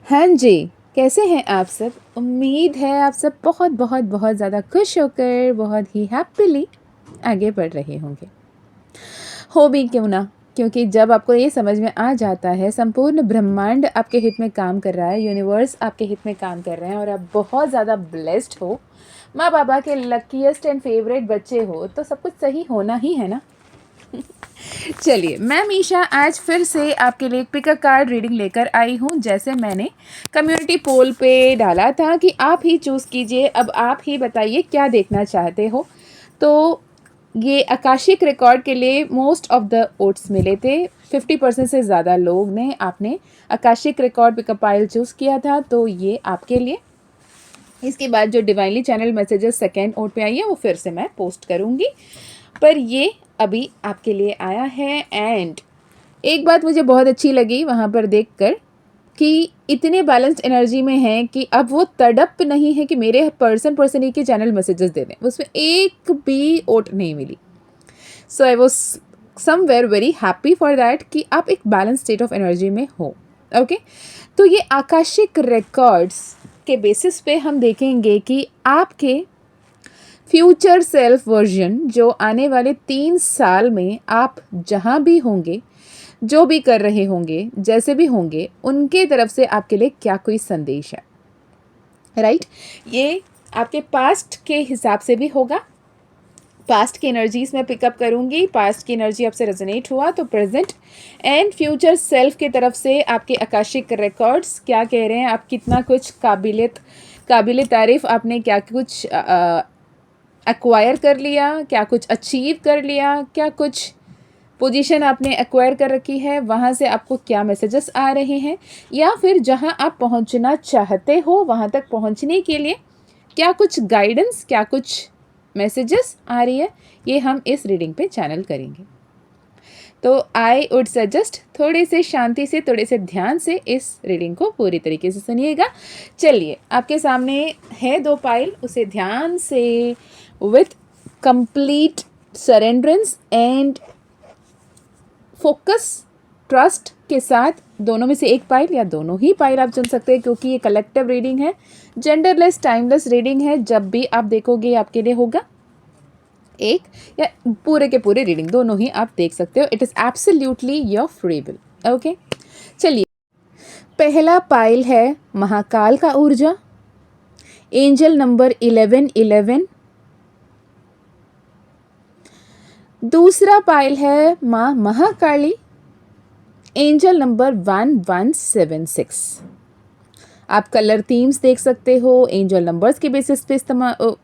हाँ जी, कैसे हैं आप सब? उम्मीद है आप सब बहुत बहुत बहुत ज़्यादा खुश होकर बहुत ही हैप्पीली आगे बढ़ रहे होंगे। हो भी क्यों ना, क्योंकि जब आपको ये समझ में आ जाता है संपूर्ण ब्रह्मांड आपके हित में काम कर रहा है, यूनिवर्स आपके हित में काम कर रहे हैं और आप बहुत ज़्यादा ब्लेस्ड हो, माँ बाबा के लकीएस्ट एंड फेवरेट बच्चे हो, तो सब कुछ सही होना ही है ना। चलिए, मैं मीशा आज फिर से आपके लिए एक पिक अ कार्ड रीडिंग लेकर आई हूँ। जैसे मैंने कम्युनिटी पोल पे डाला था कि आप ही चूज़ कीजिए, अब आप ही बताइए क्या देखना चाहते हो। तो ये आकाशिक रिकॉर्ड के लिए मोस्ट ऑफ द वोट्स मिले थे। 50% से ज़्यादा लोग ने आपने Akashic record pick a pile choose किया था, तो ये आपके लिए। इसके बाद जो divinely channel messages second vote पे आई है वो फिर से मैं पोस्ट करूँगी, पर ये अभी आपके लिए आया है। एंड एक बात मुझे बहुत अच्छी लगी वहाँ पर देखकर कि इतने बैलेंस्ड एनर्जी में हैं कि अब वो तड़प नहीं है कि मेरे पर्सन ही के चैनल मैसेजेस दे दें, उसमें एक भी ओट नहीं मिली। So I was somewhere very happy for that कि आप एक बैलेंस स्टेट ऑफ एनर्जी में हो। ओके, तो ये आकाशिक रिकॉर्ड्स के बेसिस पे हम देखेंगे कि आपके फ्यूचर सेल्फ वर्जन जो आने वाले 3 साल में आप जहाँ भी होंगे, जो भी कर रहे होंगे, जैसे भी होंगे, उनके तरफ से आपके लिए क्या कोई संदेश है, राइट? ये आपके पास्ट के हिसाब से भी होगा। पास्ट की एनर्जीज मैं पिकअप करूँगी, पास्ट की एनर्जी आपसे रेजोनेट हुआ तो प्रेजेंट एंड फ्यूचर सेल्फ की तरफ से आपके आकाशिक रिकॉर्ड्स क्या कह रहे हैं, आप कितना कुछ काबिल तारीफ़ आपने क्या कुछ एक्वायर कर लिया, क्या कुछ अचीव कर लिया, क्या कुछ पोजीशन आपने एक्वायर कर रखी है, वहाँ से आपको क्या मैसेजेस आ रहे हैं, या फिर जहाँ आप पहुँचना चाहते हो वहाँ तक पहुँचने के लिए क्या कुछ गाइडेंस, क्या कुछ मैसेजेस आ रही है, ये हम इस रीडिंग पे चैनल करेंगे। तो आई वुड सजेस्ट थोड़े से शांति से, थोड़े से ध्यान से इस रीडिंग को पूरी तरीके से सुनिएगा। चलिए, आपके सामने है 2 पाइल, उसे ध्यान से with complete surrenderance and focus, trust के साथ दोनों में से एक पाइल या दोनों ही पाइल आप चुन सकते हैं, क्योंकि ये कलेक्टिव रीडिंग है, जेंडरलेस टाइमलेस रीडिंग है। जब भी आप देखोगे आपके लिए होगा एक या पूरे के पूरे रीडिंग दोनों ही आप देख सकते हो। It is absolutely your free will. Okay, चलिए, पहला पाइल है महाकाल का ऊर्जा, एंजल नंबर 1111। दूसरा पाइल है माँ महाकाली, एंजल नंबर 1176। आप कलर थीम्स देख सकते हो, एंजल नंबर्स के बेसिस पे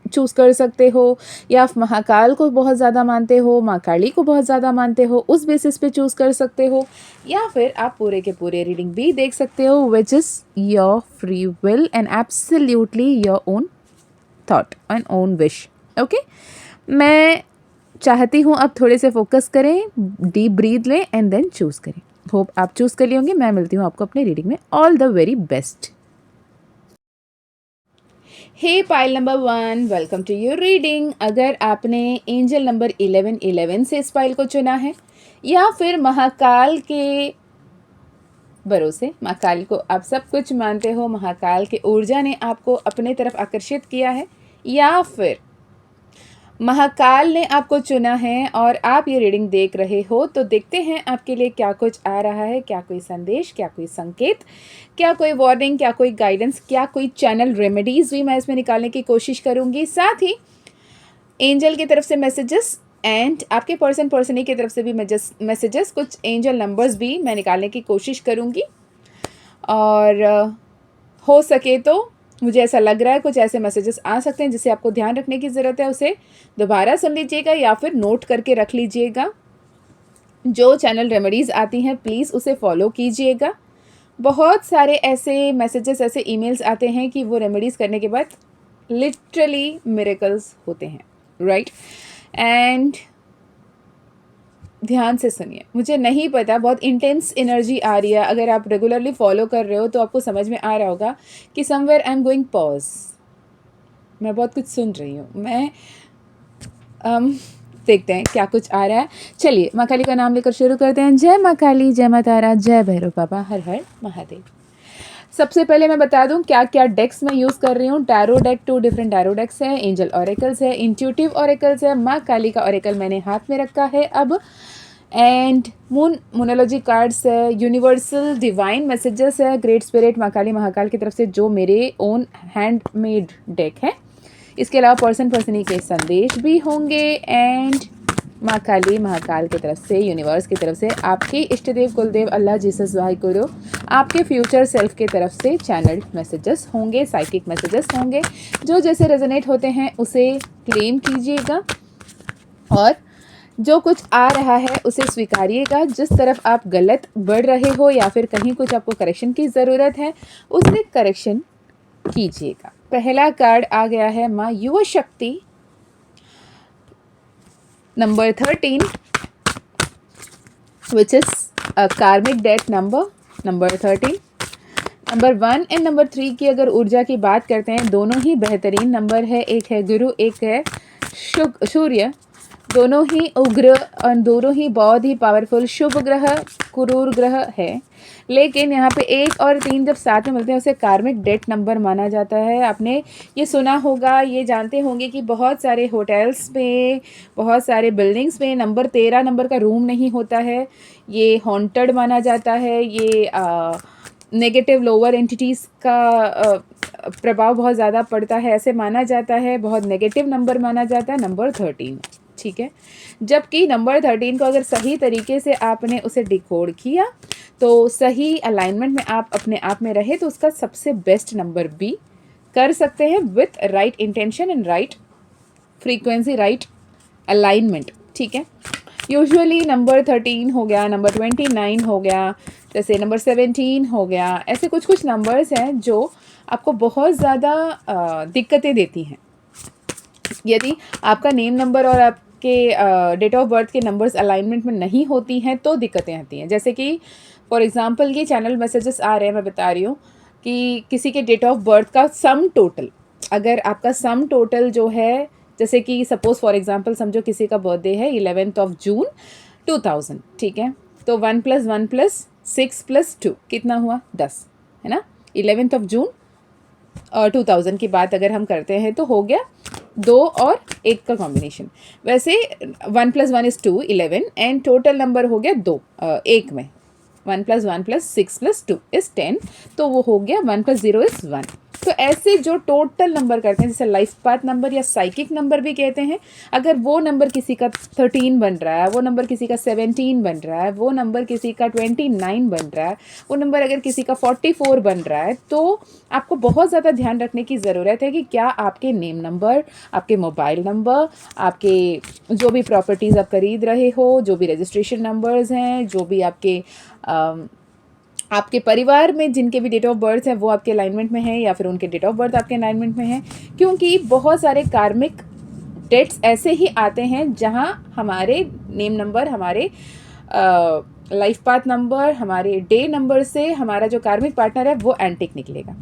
चूज़ कर सकते हो, या आप महाकाल को बहुत ज़्यादा मानते हो, माँ काली को बहुत ज़्यादा मानते हो, उस बेसिस पे चूज़ कर सकते हो, या फिर आप पूरे के पूरे रीडिंग भी देख सकते हो, which is your free will and absolutely your own thought and own wish. Okay, मैं चाहती हूँ आप थोड़े से फोकस करें, डीप ब्रीथ लें एंड देन चूज़ करें। होप आप चूज़ कर लिए होंगे। मैं मिलती हूँ आपको अपने रीडिंग में। All the very best. Hey pile number 1, welcome to your reading. अगर आपने एंजल नंबर 1111 से इस पाइल को चुना है, या फिर महाकाल के भरोसे, महाकाल को आप सब कुछ मानते हो, महाकाल के ऊर्जा ने आपको अपने तरफ आकर्षित किया है, या फिर महाकाल ने आपको चुना है और आप ये रीडिंग देख रहे हो, तो देखते हैं आपके लिए क्या कुछ आ रहा है, क्या कोई संदेश, क्या कोई संकेत, क्या कोई वार्निंग, क्या कोई गाइडेंस, क्या कोई चैनल रेमेडीज़ भी मैं इसमें निकालने की कोशिश करूँगी। साथ ही एंजल की तरफ से मैसेजेस एंड आपके पर्सनी की तरफ से भी मैसेजेस, कुछ एंजल नंबर्स भी मैं निकालने की कोशिश करूँगी। और हो सके तो मुझे ऐसा लग रहा है कुछ ऐसे मैसेजेस आ सकते हैं जिसे आपको ध्यान रखने की ज़रूरत है, उसे दोबारा सुन लीजिएगा या फिर नोट करके रख लीजिएगा। जो चैनल रेमेडीज़ आती हैं प्लीज़ उसे फॉलो कीजिएगा। बहुत सारे ऐसे मैसेजेस, ऐसे ईमेल्स आते हैं कि वो रेमेडीज़ करने के बाद लिटरली मिरेकल्स होते हैं, राइट? एंड ध्यान से सुनिए, मुझे नहीं पता, बहुत इंटेंस एनर्जी आ रही है। अगर आप रेगुलरली फॉलो कर रहे हो तो आपको समझ में आ रहा होगा कि somewhere I am going pause, मैं बहुत कुछ सुन रही हूँ। मैं देखते हैं क्या कुछ आ रहा है। चलिए, माँ काली का नाम लेकर शुरू करते हैं। जय माँ काली, जय माँ तारा, जय भैरव बाबा, हर हर महादेव। सबसे पहले मैं बता दूं क्या क्या डेक्स मैं यूज़ कर रही हूँ। टैरो डेक, 2 डिफरेंट टैरो डेक्स हैं, एंजल ऑरेकल्स है, इंट्यूटिव ऑरेकल्स है, माँ काली का ऑरेकल मैंने हाथ में रखा है अब, एंड मोनोलॉजी कार्ड्स है, यूनिवर्सल डिवाइन मैसेजेस है, ग्रेट स्पिरिट माँ काली महाकाल की तरफ से जो मेरे ओन हैंडमेड डेक है। इसके अलावा पर्सनी के संदेश भी होंगे, एंड माँ काली महाकाल की तरफ से, यूनिवर्स की तरफ से, आपके इष्ट देव कुलदेव अल्लाह जीसस वाहि गुरु, आपके फ्यूचर सेल्फ की तरफ से चैनल मैसेजेस होंगे, साइकिक मैसेजेस होंगे। जो जैसे रेजोनेट होते हैं उसे क्लेम कीजिएगा और जो कुछ आ रहा है उसे स्वीकारिएगा। जिस तरफ आप गलत बढ़ रहे हो या फिर कहीं कुछ आपको करेक्शन की ज़रूरत है उसमें करेक्शन कीजिएगा। पहला कार्ड आ गया है माँ युवा शक्ति, number 13, which is a karmic debt number 13। Number 1 and number 3 की अगर ऊर्जा की बात करते हैं, दोनों ही बेहतरीन नंबर है। एक है गुरु, एक है सूर्य, दोनों ही उग्र और दोनों ही बहुत ही पावरफुल शुभ ग्रह, क्रूर ग्रह है। लेकिन यहाँ पे 1 और 3 जब साथ में मिलते हैं उसे कार्मिक डेट नंबर माना जाता है। आपने ये सुना होगा, ये जानते होंगे कि बहुत सारे होटल्स में, बहुत सारे बिल्डिंग्स में नंबर 13 नंबर का रूम नहीं होता है। ये हॉन्टेड माना जाता है। ये नेगेटिव लोअर एंटिटीज़ का प्रभाव बहुत ज़्यादा पड़ता है, ऐसे माना जाता है। बहुत नेगेटिव नंबर माना जाता है नंबर 13, ठीक है। जबकि नंबर 13 को अगर सही तरीके से आपने उसे डिकोड किया तो सही अलाइनमेंट में आप अपने आप में रहे तो उसका सबसे बेस्ट नंबर भी कर सकते हैं with right intention and right frequency, right alignment, ठीक है। यूजुअली नंबर 13 हो गया, नंबर 29 हो गया, जैसे नंबर 17 हो गया, ऐसे कुछ कुछ नंबर्स हैं जो आपको बहुत ज़्यादा दिक्कतें देती हैं। यदि आपका नेम नंबर और आपके डेट ऑफ बर्थ के नंबर्स अलाइनमेंट में नहीं होती हैं तो दिक्कतें आती हैं। जैसे कि फॉर एग्जांपल ये चैनल मैसेजेस आ रहे हैं, मैं बता रही हूँ कि किसी के डेट ऑफ बर्थ का सम टोटल, अगर आपका सम टोटल जो है, जैसे कि सपोज फॉर एग्जांपल समझो किसी का बर्थडे है 11 जून 2000, ठीक है। तो 1 + 1 + 6 + 2 कितना हुआ? 10, है ना। 11 जून और 2000 की बात अगर हम करते हैं तो हो गया 2 और 1 का कॉम्बिनेशन। वैसे 1 + 1 = 2, 11, एंड टोटल नंबर हो गया 2 1 में। 1 + 1 + 6 + 2 = 10, तो वो हो गया 1 + 0 = 1। तो ऐसे जो टोटल नंबर करते हैं, जैसे लाइफ पाथ नंबर या साइकिक नंबर भी कहते हैं, अगर वो नंबर किसी का 13 बन रहा है, वो नंबर किसी का 17 बन रहा है, वो नंबर किसी का 29 बन रहा है, वो नंबर अगर किसी का 44 बन रहा है, तो आपको बहुत ज़्यादा ध्यान रखने की ज़रूरत है कि क्या आपके नेम नंबर, आपके मोबाइल नंबर, आपके जो भी प्रॉपर्टीज़ आप खरीद रहे हो, जो भी रजिस्ट्रेशन नंबर्स हैं, जो भी आपके परिवार में जिनके भी डेट ऑफ बर्थ है वो आपके अलाइनमेंट में है या फिर उनके डेट ऑफ बर्थ आपके अलाइनमेंट में है। क्योंकि बहुत सारे कार्मिक डेट्स ऐसे ही आते हैं जहां हमारे नेम नंबर, हमारे लाइफ पाथ नंबर, हमारे डे नंबर से हमारा जो कार्मिक पार्टनर है वो एंटिक निकलेगा,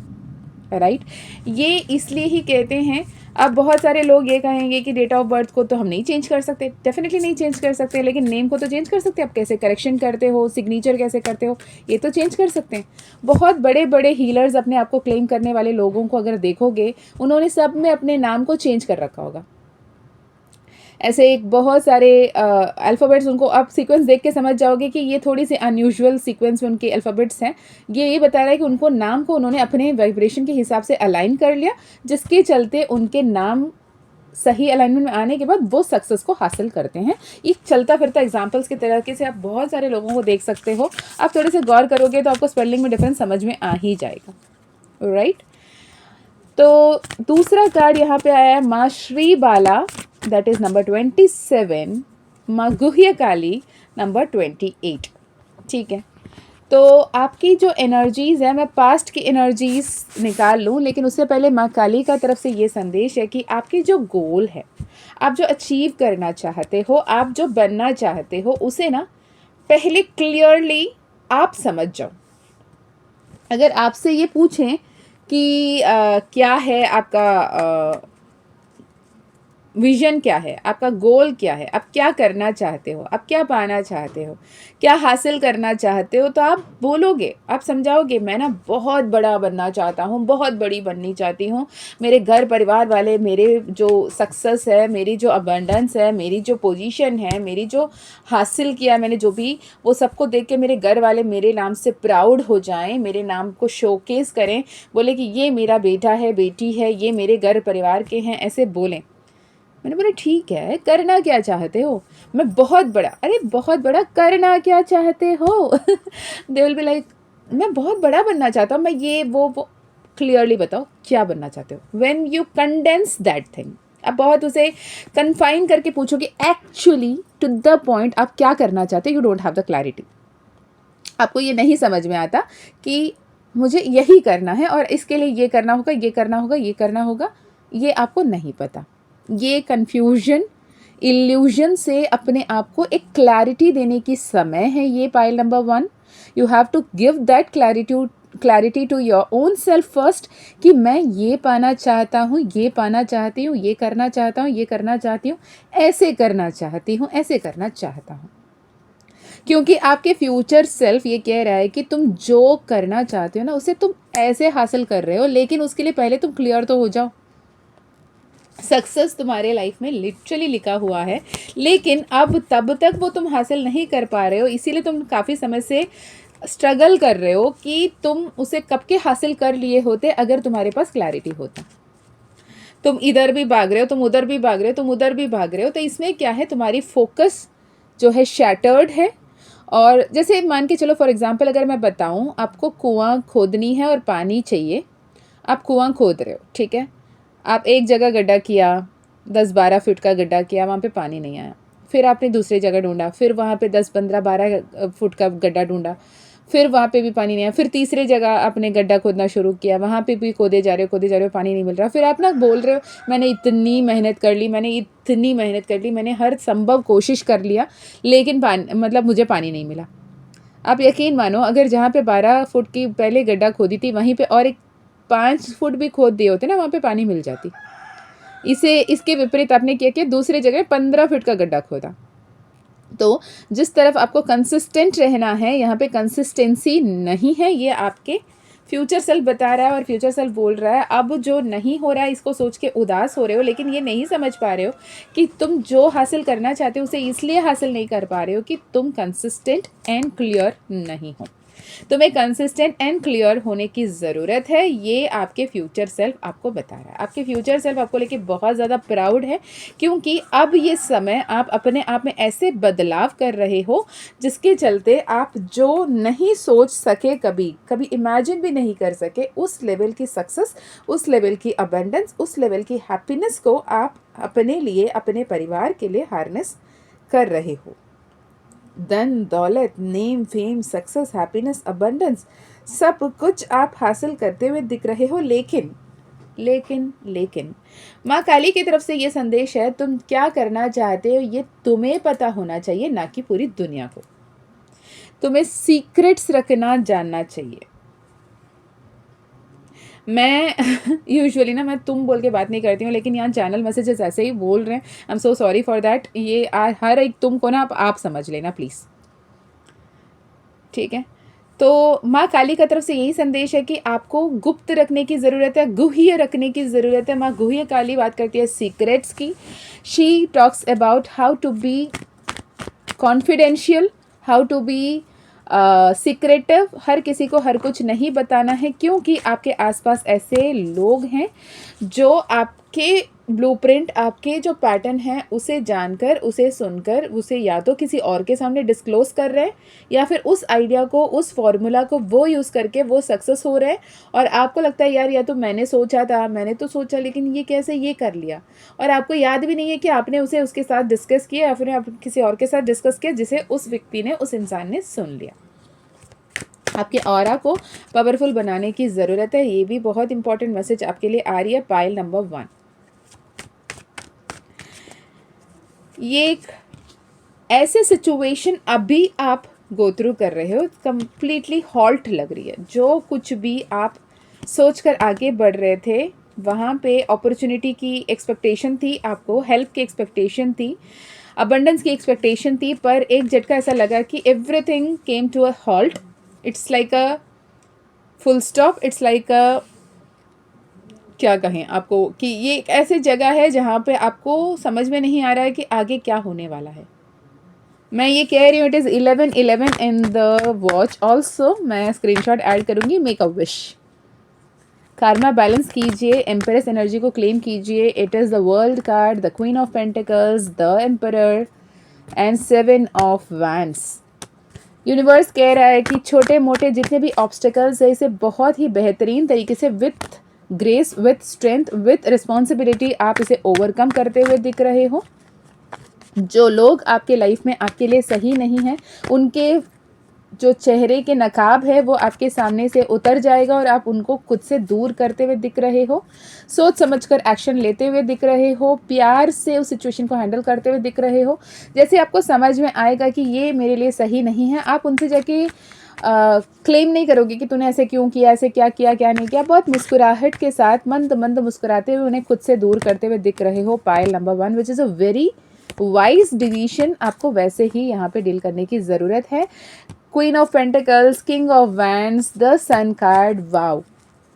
राइट। ये इसलिए ही कहते हैं। अब बहुत सारे लोग ये कहेंगे कि डेट ऑफ बर्थ को तो हम नहीं चेंज कर सकते, डेफिनेटली नहीं चेंज कर सकते, लेकिन नेम को तो चेंज कर सकते हैं। आप कैसे करेक्शन करते हो, सिग्नेचर कैसे करते हो, ये तो चेंज कर सकते हैं। बहुत बड़े बड़े हीलर्स, अपने आप को क्लेम करने वाले लोगों को अगर देखोगे, उन्होंने सब में अपने नाम को चेंज कर रखा होगा। ऐसे एक बहुत सारे अल्फ़ाबेट्स, उनको आप सीक्वेंस देख के समझ जाओगे कि ये थोड़ी सी अनयूजुअल सीक्वेंस में उनके अल्फ़ाबेट्स हैं। ये बता रहा है कि उनको नाम को उन्होंने अपने वाइब्रेशन के हिसाब से अलाइन कर लिया, जिसके चलते उनके नाम सही अलाइनमेंट में आने के बाद वो सक्सेस को हासिल करते हैं। ये चलता फिरता एग्जाम्पल्स के तरीके से आप बहुत सारे लोगों को देख सकते हो। आप थोड़े से गौर करोगे तो आपको स्पेलिंग में डिफरेंस समझ में आ ही जाएगा, राइट। तो दूसरा कार्ड यहाँ पे आया है माँ श्री बाला, दैट इज़ नंबर 27, माँ गुह्य काली नंबर 28, ठीक है। तो आपकी जो एनर्जीज़ है, मैं पास्ट की एनर्जीज़ निकाल लूँ, लेकिन उससे पहले माँ काली का तरफ से ये संदेश है कि आपकी जो गोल है, आप जो अचीव करना चाहते हो, आप जो बनना चाहते हो, उसे ना पहले क्लियरली आप समझ जाओ। अगर आपसे ये पूछें कि क्या है आपका विजन क्या है, आपका गोल क्या है, आप क्या करना चाहते हो, आप क्या पाना चाहते हो, क्या हासिल करना चाहते हो, तो आप बोलोगे, आप समझाओगे मैं ना बहुत बड़ा बनना चाहता हूँ, बहुत बड़ी बननी चाहती हूँ, मेरे घर परिवार वाले, मेरे जो सक्सेस है, मेरी जो अबंडेंस है, मेरी जो पोजीशन है, मेरी जो हासिल किया मैंने जो भी, वो सबको देख के मेरे घर वाले मेरे नाम से प्राउड हो जाएं, मेरे नाम को शोकेस करें, बोले कि ये मेरा बेटा है, बेटी है, ये मेरे घर परिवार के हैं, ऐसे बोलें। मैंने बोला ठीक है, करना क्या चाहते हो? मैं बहुत बड़ा, अरे बहुत बड़ा करना क्या चाहते हो? दे विल बी लाइक मैं बहुत बड़ा बनना चाहता हूँ, मैं ये वो क्लियरली बताओ क्या बनना चाहते हो। When you condense that thing, आप बहुत उसे कन्फाइन करके पूछोगे एक्चुअली टू द पॉइंट आप क्या करना चाहते हो, you don't have the clarity. आपको ये नहीं समझ में आता कि मुझे यही करना है और इसके लिए ये करना होगा, ये करना होगा, ये करना होगा, ये आपको नहीं पता। ये कन्फ्यूजन, इल्यूजन से अपने आप को एक क्लैरिटी देने की समय है ये pile number 1। You have to give that clarity to your own self first कि मैं ये पाना चाहता हूँ, ये पाना चाहती हूँ, ये करना चाहता हूँ, ये करना चाहती हूँ, ऐसे करना चाहती हूँ, ऐसे करना चाहता हूँ। क्योंकि आपके फ्यूचर सेल्फ ये कह रहा है कि तुम जो करना चाहते हो ना उसे तुम ऐसे हासिल कर रहे हो, लेकिन उसके लिए पहले तुम क्लियर तो हो जाओ। सक्सेस तुम्हारे लाइफ में लिटरली लिखा हुआ है, लेकिन अब तब तक वो तुम हासिल नहीं कर पा रहे हो, इसीलिए तुम काफ़ी समय से स्ट्रगल कर रहे हो कि तुम उसे कब के हासिल कर लिए होते अगर तुम्हारे पास क्लैरिटी होता। तुम इधर भी भाग रहे हो, तुम उधर भी भाग रहे हो, तुम उधर भी भाग रहे हो, तो इसमें क्या है, तुम्हारी फोकस जो है शैटर्ड है। और जैसे मान के चलो फॉर एग्जांपल अगर मैं बताऊं, आपको कुआं खोदनी है और पानी चाहिए, आप कुआं खोद रहे हो, ठीक है, आप एक जगह गड्ढा किया, 10-12 फुट का गड्ढा किया, वहाँ पे पानी नहीं आया, फिर आपने दूसरी जगह ढूंढा, फिर वहाँ पे 10-15-12 फुट का गड्ढा ढूंढा, फिर वहाँ पे भी पानी नहीं आया, फिर तीसरी जगह आपने गड्ढा खोदना शुरू किया, वहाँ पे भी खोदे जा रहे हो, पानी नहीं मिल रहा, फिर आप ना बोल रहे हो मैंने इतनी मेहनत कर ली, मैंने हर संभव कोशिश कर लिया, लेकिन पानी मतलब मुझे पानी नहीं मिला। आप यकीन मानो अगर जहाँ पे 12 फुट की पहले गड्ढा खोदी थी वहीं पे और एक 5 फुट भी खोद दिए होते ना, वहाँ पे पानी मिल जाती। इसके विपरीत आपने क्या किया, दूसरी जगह 15 फुट का गड्ढा खोदा। तो जिस तरफ आपको कंसिस्टेंट रहना है, यहाँ पे कंसिस्टेंसी नहीं है, ये आपके फ्यूचर सेल्फ बता रहा है और फ्यूचर सेल्फ बोल रहा है अब जो नहीं हो रहा है इसको सोच के उदास हो रहे हो, लेकिन ये नहीं समझ पा रहे हो कि तुम जो हासिल करना चाहते हो उसे इसलिए हासिल नहीं कर पा रहे हो कि तुम कंसिस्टेंट एंड क्लियर नहीं हो। तुम्हें कंसिस्टेंट एंड क्लियर होने की ज़रूरत है, ये आपके फ्यूचर सेल्फ आपको बता रहा है। आपके फ्यूचर सेल्फ आपको लेके बहुत ज़्यादा प्राउड है, क्योंकि अब ये समय आप अपने आप में ऐसे बदलाव कर रहे हो जिसके चलते आप जो नहीं सोच सके, कभी कभी इमेजिन भी नहीं कर सके, उस लेवल की सक्सेस, उस लेवल की अबंडेंस, उस लेवल की हैप्पीनेस को आप अपने लिए, अपने परिवार के लिए हार्नेस कर रहे हो। धन दौलत, name fame, success, happiness, abundance, सब कुछ आप हासिल करते हुए दिख रहे हो, लेकिन लेकिन लेकिन माँ काली की तरफ से ये संदेश है, तुम क्या करना चाहते हो ये तुम्हें पता होना चाहिए, ना कि पूरी दुनिया को। तुम्हें सीक्रेट्स रखना जानना चाहिए। मैं यूजुअली ना मैं तुम बोल के बात नहीं करती हूँ, लेकिन यहाँ चैनल मैसेजेस ऐसे ही बोल रहे हैं, I am so sorry for that. ये हर एक तुम को ना आप समझ लेना प्लीज़, ठीक है। तो माँ काली का तरफ से यही संदेश है कि आपको गुप्त रखने की ज़रूरत है, गुह्य रखने की ज़रूरत है। माँ गुह्य काली बात करती है सीक्रेट्स की। She talks about how to be confidential, how to be secretive. हर किसी को हर कुछ नहीं बताना है, क्योंकि आपके आसपास ऐसे लोग हैं जो आपके ब्लूप्रिंट, आपके जो पैटर्न है उसे जानकर, उसे सुनकर, उसे या तो किसी और के सामने डिस्क्लोज कर रहे हैं, या फिर उस आइडिया को, उस फॉर्मूला को वो यूज़ करके वो सक्सेस हो रहे हैं। और आपको लगता है यार या तो मैंने सोचा था, मैंने तो सोचा, लेकिन ये कैसे ये कर लिया, और आपको याद भी नहीं है कि आपने उसे उसके साथ डिस्कस किया या फिर आप किसी और के साथ डिस्कस किया जिसे उस व्यक्ति ने, उस इंसान ने सुन लिया। आपके ऑरा को पावरफुल बनाने की ज़रूरत है, ये भी बहुत इंपॉर्टेंट मैसेज आपके लिए आ रही है पाइल नंबर 1। ये एक ऐसे सिचुएशन अभी आप गो थ्रू कर रहे हो, कंप्लीटली हॉल्ट लग रही है। जो कुछ भी आप सोचकर आगे बढ़ रहे थे, वहाँ पे अपॉर्चुनिटी की एक्सपेक्टेशन थी आपको, हेल्प की एक्सपेक्टेशन थी, अबंडेंस की एक्सपेक्टेशन थी, पर एक झटका ऐसा लगा कि everything came to a halt. It's like a full stop. It's like a, क्या कहें आपको, कि ये एक ऐसी जगह है जहाँ पे आपको समझ में नहीं आ रहा है कि आगे क्या होने वाला है. मैं ये कह रही हूँ it is 11:11 in the watch also. मैं स्क्रीनशॉट ऐड करूँगी. Make a wish. Karma balance कीजिए, एम्परेस एनर्जी को क्लेम कीजिए. It is the world card, the queen of pentacles, the emperor and 7 of wands. Universe कह रहा है कि छोटे मोटे जितने भी ऑब्स्टिकल्स है इसे बहुत ही बेहतरीन तरीके से with grace, with strength, with responsibility आप इसे ओवरकम करते हुए दिख रहे हो. जो लोग आपके लाइफ में आपके लिए सही नहीं हैं, उनके जो चेहरे के नकाब है वो आपके सामने से उतर जाएगा और आप उनको खुद से दूर करते हुए दिख रहे हो. सोच समझकर एक्शन लेते हुए दिख रहे हो. प्यार से उस सिचुएशन को हैंडल करते हुए दिख रहे हो. जैसे आपको समझ में आएगा कि ये मेरे लिए सही नहीं है, आप उनसे जाके क्लेम नहीं करोगे कि तूने ऐसे क्यों किया, ऐसे क्या किया, क्या नहीं किया. बहुत मुस्कुराहट के साथ मंद मंद मुस्कुराते हुए उन्हें खुद से दूर करते हुए दिख रहे हो. Pile number 1, which is a very wise decision. आपको वैसे ही यहाँ पे डील करने की ज़रूरत है. Queen of pentacles, king of wands, the sun card. Wow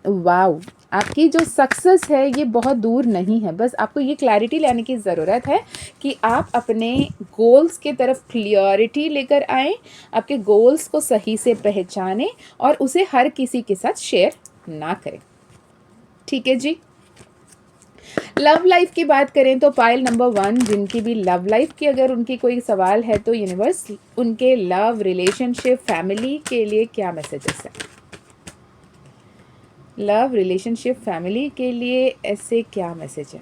wow. आपकी जो सक्सेस है ये बहुत दूर नहीं है. बस आपको ये क्लैरिटी लाने की ज़रूरत है कि आप अपने गोल्स के तरफ क्लियरिटी लेकर आएँ, आपके गोल्स को सही से पहचानें और उसे हर किसी के साथ शेयर ना करें. ठीक है जी. लव लाइफ की बात करें तो पाइल नंबर 1, जिनकी भी लव लाइफ की अगर उनकी कोई सवाल है तो यूनिवर्स उनके लव, रिलेशनशिप, फैमिली के लिए क्या मैसेजेस है. लव, रिलेशनशिप, फैमिली के लिए ऐसे क्या मैसेज है.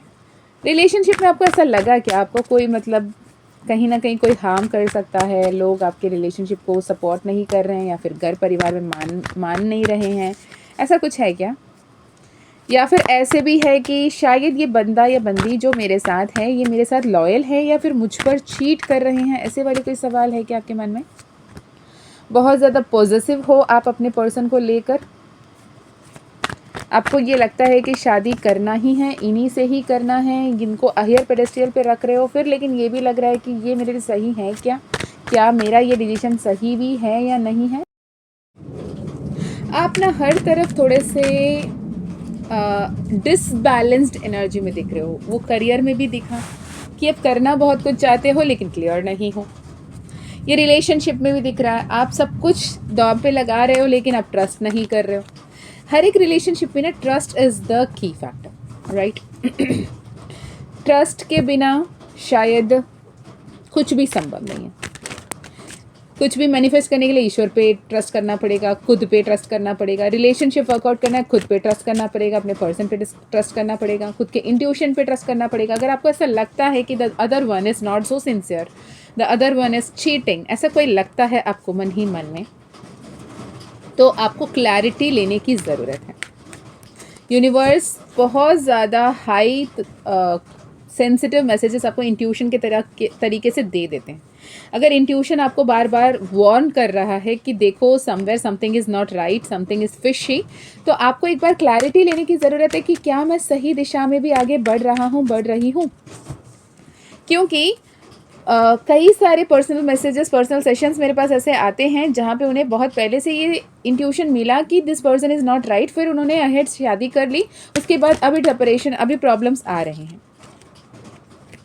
रिलेशनशिप में आपको ऐसा लगा कि आपको कोई मतलब कहीं ना कहीं कोई हार्म कर सकता है, लोग आपके रिलेशनशिप को सपोर्ट नहीं कर रहे हैं या फिर घर परिवार में मान नहीं रहे हैं, ऐसा कुछ है क्या. या फिर ऐसे भी है कि शायद ये बंदा या बंदी जो मेरे साथ है ये मेरे साथ लॉयल है या फिर मुझ पर चीट कर रहे हैं. ऐसे वाले कोई सवाल है क्या आपके मन में. बहुत ज़्यादा पॉजिटिव हो आप अपने पर्सन को लेकर. आपको ये लगता है कि शादी करना ही है, इन्हीं से ही करना है, जिनको हायर पेडेस्ट्रियल पे रख रहे हो फिर. लेकिन ये भी लग रहा है कि ये मेरे लिए सही है क्या, क्या मेरा ये डिसीजन सही भी है या नहीं है. आप ना हर तरफ थोड़े से डिसबैलेंस्ड एनर्जी में दिख रहे हो. वो करियर में भी दिखा कि आप करना बहुत कुछ चाहते हो लेकिन क्लियर नहीं हो. ये रिलेशनशिप में भी दिख रहा है, आप सब कुछ दांव पे लगा रहे हो लेकिन आप ट्रस्ट नहीं कर रहे हो. हर एक रिलेशनशिप में ना trust is the key factor, right. Trust के बिना शायद कुछ भी संभव नहीं है. कुछ भी मैनिफेस्ट करने के लिए ईश्वर पे ट्रस्ट करना पड़ेगा, खुद पे ट्रस्ट करना पड़ेगा. रिलेशनशिप वर्कआउट करना है, खुद पे ट्रस्ट करना पड़ेगा, अपने पर्सन पे ट्रस्ट करना पड़ेगा, खुद के इंट्यूशन पे ट्रस्ट करना पड़ेगा. अगर आपको ऐसा लगता है कि the other one is not so sincere, the other one is cheating, ऐसा कोई लगता है आपको मन ही मन में, तो आपको क्लैरिटी लेने की ज़रूरत है. यूनिवर्स बहुत ज़्यादा हाई सेंसिटिव मैसेजेस आपको इंट्यूशन के तरीके से दे देते हैं. अगर इंट्यूशन आपको बार बार वार्न कर रहा है कि देखो somewhere something is not right, something is fishy, तो आपको एक बार क्लैरिटी लेने की ज़रूरत है कि क्या मैं सही दिशा में भी आगे बढ़ रहा हूँ, बढ़ रही हूँ. क्योंकि कई सारे पर्सनल मैसेजेस, पर्सनल सेशंस मेरे पास ऐसे आते हैं जहाँ पे उन्हें बहुत पहले से ये इंट्यूशन मिला कि this person is not right, फिर उन्होंने अहेड शादी कर ली, उसके बाद अभी सेपरेशन, अभी प्रॉब्लम्स आ रहे हैं.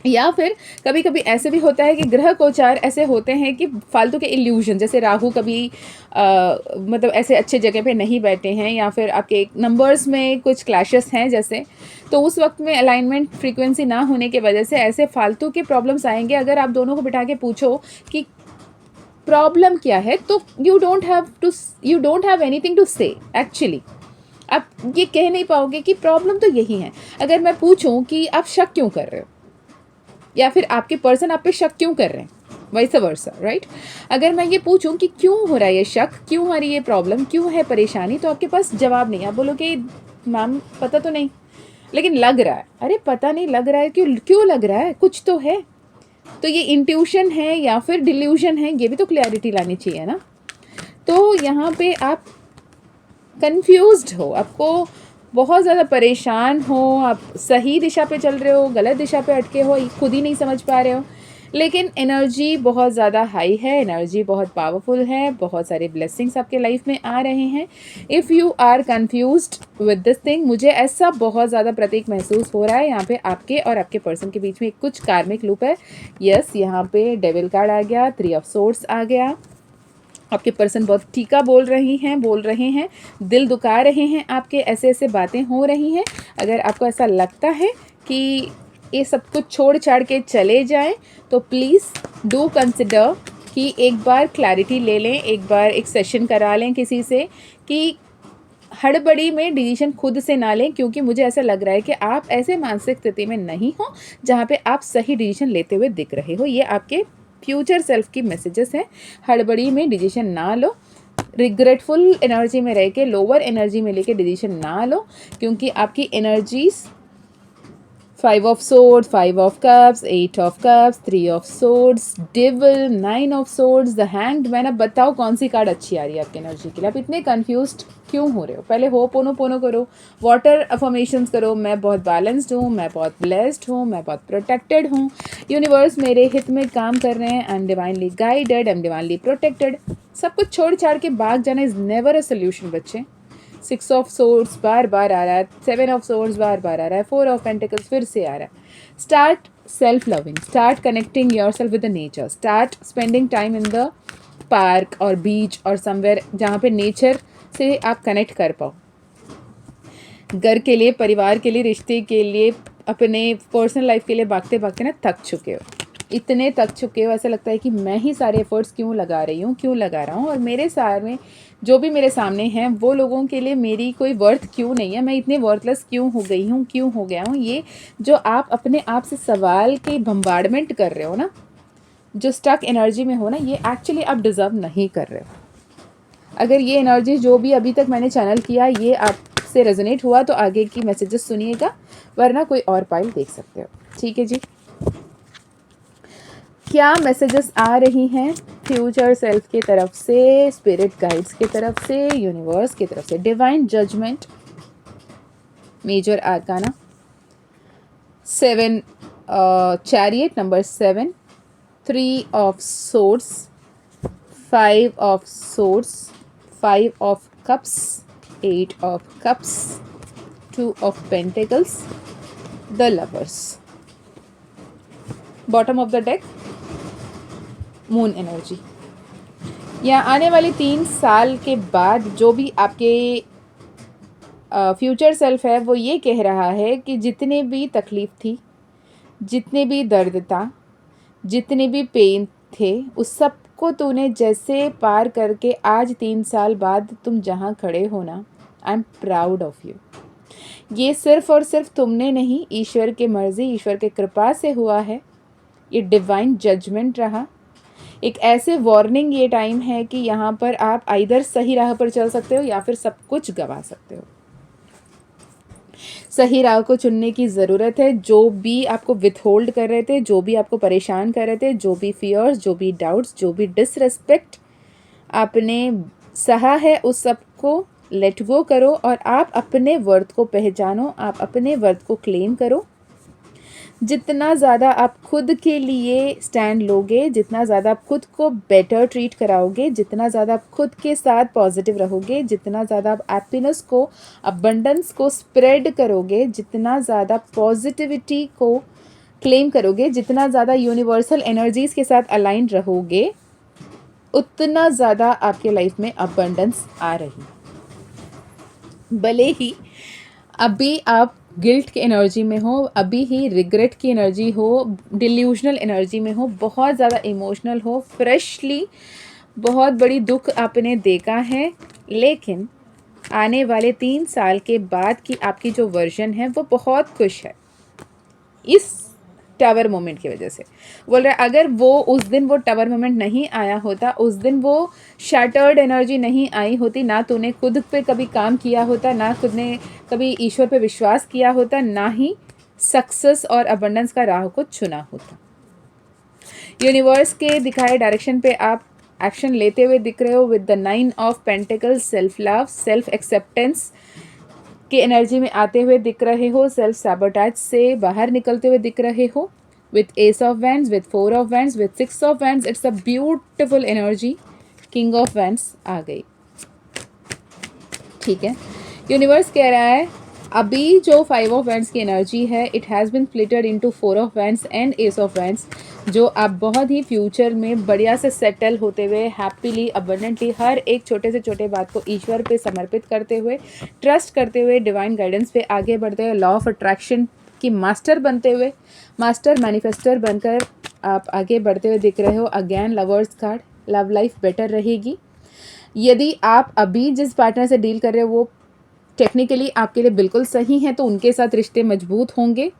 या फिर कभी कभी ऐसे भी होता है कि ग्रह गोचार ऐसे होते हैं कि फालतू के इल्यूजन, जैसे राहु कभी मतलब ऐसे अच्छे जगह पे नहीं बैठे हैं या फिर आपके नंबर्स में कुछ क्लैशेस हैं जैसे, तो उस वक्त में अलाइनमेंट फ्रीक्वेंसी ना होने की वजह से ऐसे फालतू के प्रॉब्लम्स आएंगे. अगर आप दोनों को बिठा के पूछो कि प्रॉब्लम क्या है, तो you don't have anything to say. Actually आप ये कह नहीं पाओगे कि प्रॉब्लम तो यही है. अगर मैं पूछूं कि आप शक क्यों कर रहे हो या फिर आपके पर्सन आप पे शक क्यों कर रहे हैं, वैस वर्सा, राइट. अगर मैं ये पूछूं कि क्यों हो रहा है ये शक, क्यों आ रही है प्रॉब्लम, क्यों है परेशानी, तो आपके पास जवाब नहीं. आप बोलोगे मैम पता तो नहीं लेकिन लग रहा है. अरे पता नहीं लग रहा है, क्यों लग रहा है, कुछ तो है. तो ये इंट्यूशन है या फिर डिल्यूजन है, ये भी तो क्लैरिटी लानी चाहिए ना. तो यहाँ पे आप कंफ्यूज्ड हो, आपको बहुत ज़्यादा परेशान हो, आप सही दिशा पे चल रहे हो, गलत दिशा पे अटके हो, खुद ही नहीं समझ पा रहे हो, लेकिन एनर्जी बहुत ज़्यादा हाई है, एनर्जी बहुत पावरफुल है, बहुत सारे ब्लेसिंग्स आपके लाइफ में आ रहे हैं। If you are confused with this thing, मुझे ऐसा बहुत ज़्यादा प्रतीक महसूस हो रहा है यहाँ पे आपके और आपके पर्सन के बीच में कुछ कार्मिक लूप है। यस, यहाँ पे डेविल कार्ड आ गया, 3 ऑफ सोर्ड्स आ गया। आपके पर्सन बहुत टीका बोल रहे हैं, दिल दुखा रहे हैं आपके, ऐसे ऐसे बातें हो रही हैं। अगर आपको ऐसा लगता है कि ये सब कुछ छोड़ छाड़ के चले जाएं, तो प्लीज़ डू कंसिडर कि एक बार क्लैरिटी ले लें, एक बार एक सेशन करा लें किसी से, कि हड़बड़ी में डिसीजन खुद से ना लें, क्योंकि मुझे ऐसा लग रहा है कि आप ऐसे मानसिक स्थिति में नहीं हो जहाँ पे आप सही डिसीजन लेते हुए दिख रहे हो। ये आपके फ्यूचर सेल्फ की मैसेजेस हैं। हड़बड़ी में डिसीजन ना लो, रिग्रेटफुल एनर्जी में रह के लोअर एनर्जी में लेके डिसीजन ना लो, क्योंकि आपकी energies 5 of swords, 5 of cups, 8 of cups, 3 of swords, devil, 9 of swords, the hanged man. अब बताओ कौन सी कार्ड अच्छी आ रही है आपकी एनर्जी के लिए? आप इतने कंफ्यूज्ड क्यों हो रहे हो? पहले हो पोनो करो, वाटर अफर्मेशंस करो, मैं बहुत बैलेंस्ड हूँ, मैं बहुत ब्लेस्ड हूँ, मैं बहुत प्रोटेक्टेड हूँ, यूनिवर्स मेरे हित में काम कर रहे हैं, I am divinely guided, I am divinely protected. सब कुछ छोड़ छाड़ के भाग जाना इज़ नेवर अ सोल्यूशन बच्चे। 6 ऑफ सोर्ड्स बार बार आ रहा है, 7 ऑफ सोर्ड्स बार बार आ रहा है, 4 ऑफ पेंटिकल्स फिर से आ रहा है। Start self loving, start connecting your self with the nature, start spending time in the park और बीच और समवेयर जहाँ पे नेचर से आप कनेक्ट कर पाओ। घर के लिए, परिवार के लिए, रिश्ते के लिए, अपने पर्सनल लाइफ के लिए भागते भागते ना थक चुके हो, इतने थक चुके हो, ऐसा लगता है कि मैं ही सारे एफर्ट्स क्यों लगा रही हूँ, क्यों लगा रहा हूँ, और मेरे सारे जो भी मेरे सामने हैं वो लोगों के लिए मेरी कोई वर्थ क्यों नहीं है, मैं इतनी वर्थलेस क्यों हो गई हूँ, क्यों हो गया हूँ। ये जो आप अपने आप से सवाल के बम्बार्डमेंट कर रहे हो ना, जो स्टक एनर्जी में हो ना, ये एक्चुअली आप डिज़र्व नहीं कर रहे हो। अगर ये एनर्जी जो भी अभी तक मैंने चैनल किया ये आपसे रेजोनेट हुआ तो आगे की मैसेजेस सुनिएगा, वरना कोई और पाइल देख सकते हो। ठीक है जी, क्या मैसेजेस आ रही हैं फ्यूचर सेल्फ की तरफ से, स्पिरिट गाइड्स की तरफ से, यूनिवर्स की तरफ से? Divine judgement, major arcana 7, chariot number 7, 3 of swords, 5 of swords, 5 of cups, 8 of cups, 2 of pentacles, the lovers. Bottom of the deck moon energy. या आने वाले 3 साल के बाद जो भी आपके फ्यूचर सेल्फ है वो ये कह रहा है कि जितने भी तकलीफ़ थी, जितने भी दर्द था, जितने भी पेन थे, उस सब को तूने जैसे पार करके आज 3 साल बाद तुम जहाँ खड़े हो ना, I am proud of you. ये सिर्फ़ और सिर्फ तुमने नहीं, ईश्वर की मर्ज़ी, ईश्वर के कृपा से हुआ है। ये डिवाइन जजमेंट रहा, एक ऐसे वार्निंग ये टाइम है कि यहाँ पर आप आइदर सही राह पर चल सकते हो या फिर सब कुछ गंवा सकते हो। सही राह को चुनने की ज़रूरत है। जो भी आपको विथहोल्ड कर रहे थे, जो भी आपको परेशान कर रहे थे, जो भी फियर्स, जो भी डाउट्स, जो भी डिसरेस्पेक्ट आपने सहा है, उस सब को लेट गो करो और आप अपने वर्थ को पहचानो, आप अपने वर्थ को क्लेम करो। जितना ज़्यादा आप खुद के लिए स्टैंड लोगे, जितना ज़्यादा आप खुद को बेटर ट्रीट कराओगे, जितना ज़्यादा आप खुद के साथ पॉजिटिव रहोगे, जितना ज़्यादा आप हैप्पीनेस को, अबंडेंस को स्प्रेड करोगे, जितना ज़्यादा पॉजिटिविटी को क्लेम करोगे, जितना ज़्यादा यूनिवर्सल एनर्जीज़ के साथ अलाइन रहोगे, उतना ज़्यादा आपके लाइफ में अबंडेंस आ रही। भले ही अभी आप गिल्ट की एनर्जी में हो, अभी ही रिग्रेट की एनर्जी हो, डिल्यूजनल एनर्जी में हो, बहुत ज़्यादा इमोशनल हो, फ्रेशली बहुत बड़ी दुख आपने देखा है, लेकिन आने वाले 3 साल के बाद की आपकी जो वर्जन है वो बहुत खुश है इस टावर मोमेंट की वजह से। बोल रहे अगर वो उस दिन वो टावर मोमेंट नहीं आया होता, उस दिन वो शैटर्ड एनर्जी नहीं आई होती, ना तूने खुद पे कभी काम किया होता, ना खुद ने कभी ईश्वर पे विश्वास किया होता, ना ही सक्सेस और अबंडेंस का राह को चुना होता। यूनिवर्स के दिखाए डायरेक्शन पे आप एक्शन लेते हुए दिख रहे हो with the 9 of pentacles, self love, self acceptance, के एनर्जी में आते हुए दिख रहे हो, सेल्फ सैबोटैज से बाहर निकलते हुए दिख रहे हो, with ace of wands, with 4 of wands, with 6 of wands. It's a beautiful energy. King of wands आ गई, ठीक है। यूनिवर्स कह रहा है अभी जो 5 ऑफ वैंड्स की एनर्जी है, it has been splitted into 4 of wands and S of wands, जो आप बहुत ही फ्यूचर में बढ़िया से सेटल होते हुए हैप्पीली अबंडेंटली हर एक छोटे से छोटे बात को ईश्वर पे समर्पित करते हुए, ट्रस्ट करते हुए, डिवाइन गाइडेंस पे आगे बढ़ते हुए, लॉ ऑफ अट्रैक्शन की मास्टर बनते हुए, मास्टर मैनिफेस्टर बनकर आप आगे बढ़ते हुए दिख रहे हो। Again lovers card, love life better रहेगी। यदि आप अभी जिस पार्टनर से डील कर रहे हो वो टेक्निकली आपके लिए बिल्कुल सही है तो उनके साथ रिश्ते मजबूत होंगे,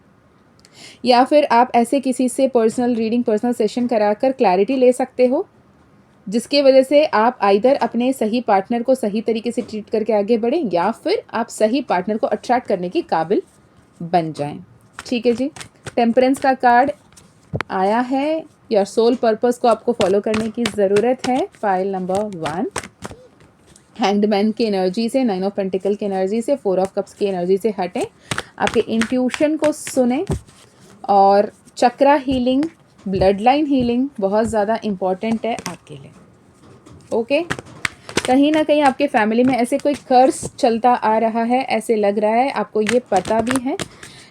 या फिर आप ऐसे किसी से पर्सनल रीडिंग, पर्सनल सेशन कराकर क्लैरिटी ले सकते हो, जिसके वजह से आप आइदर अपने सही पार्टनर को सही तरीके से ट्रीट करके आगे बढ़ें या फिर आप सही पार्टनर को अट्रैक्ट करने के काबिल बन जाएं। ठीक है जी। टेम्परेंस का कार्ड आया है। योर सोल पर्पस को आपको फॉलो करने की ज़रूरत है। फाइल नंबर 1 हैंगड की एनर्जी से, 9 ऑफ पेंटिकल की एनर्जी से, 4 ऑफ कप्स की एनर्जी से हटें, आपके इंट्यूशन को सुने। और चक्रा हीलिंग, ब्लड लाइन हीलिंग बहुत ज़्यादा इम्पॉर्टेंट है आपके लिए। ओके, कहीं ना कहीं आपके फैमिली में ऐसे कोई कर्स चलता आ रहा है, ऐसे लग रहा है, आपको ये पता भी है,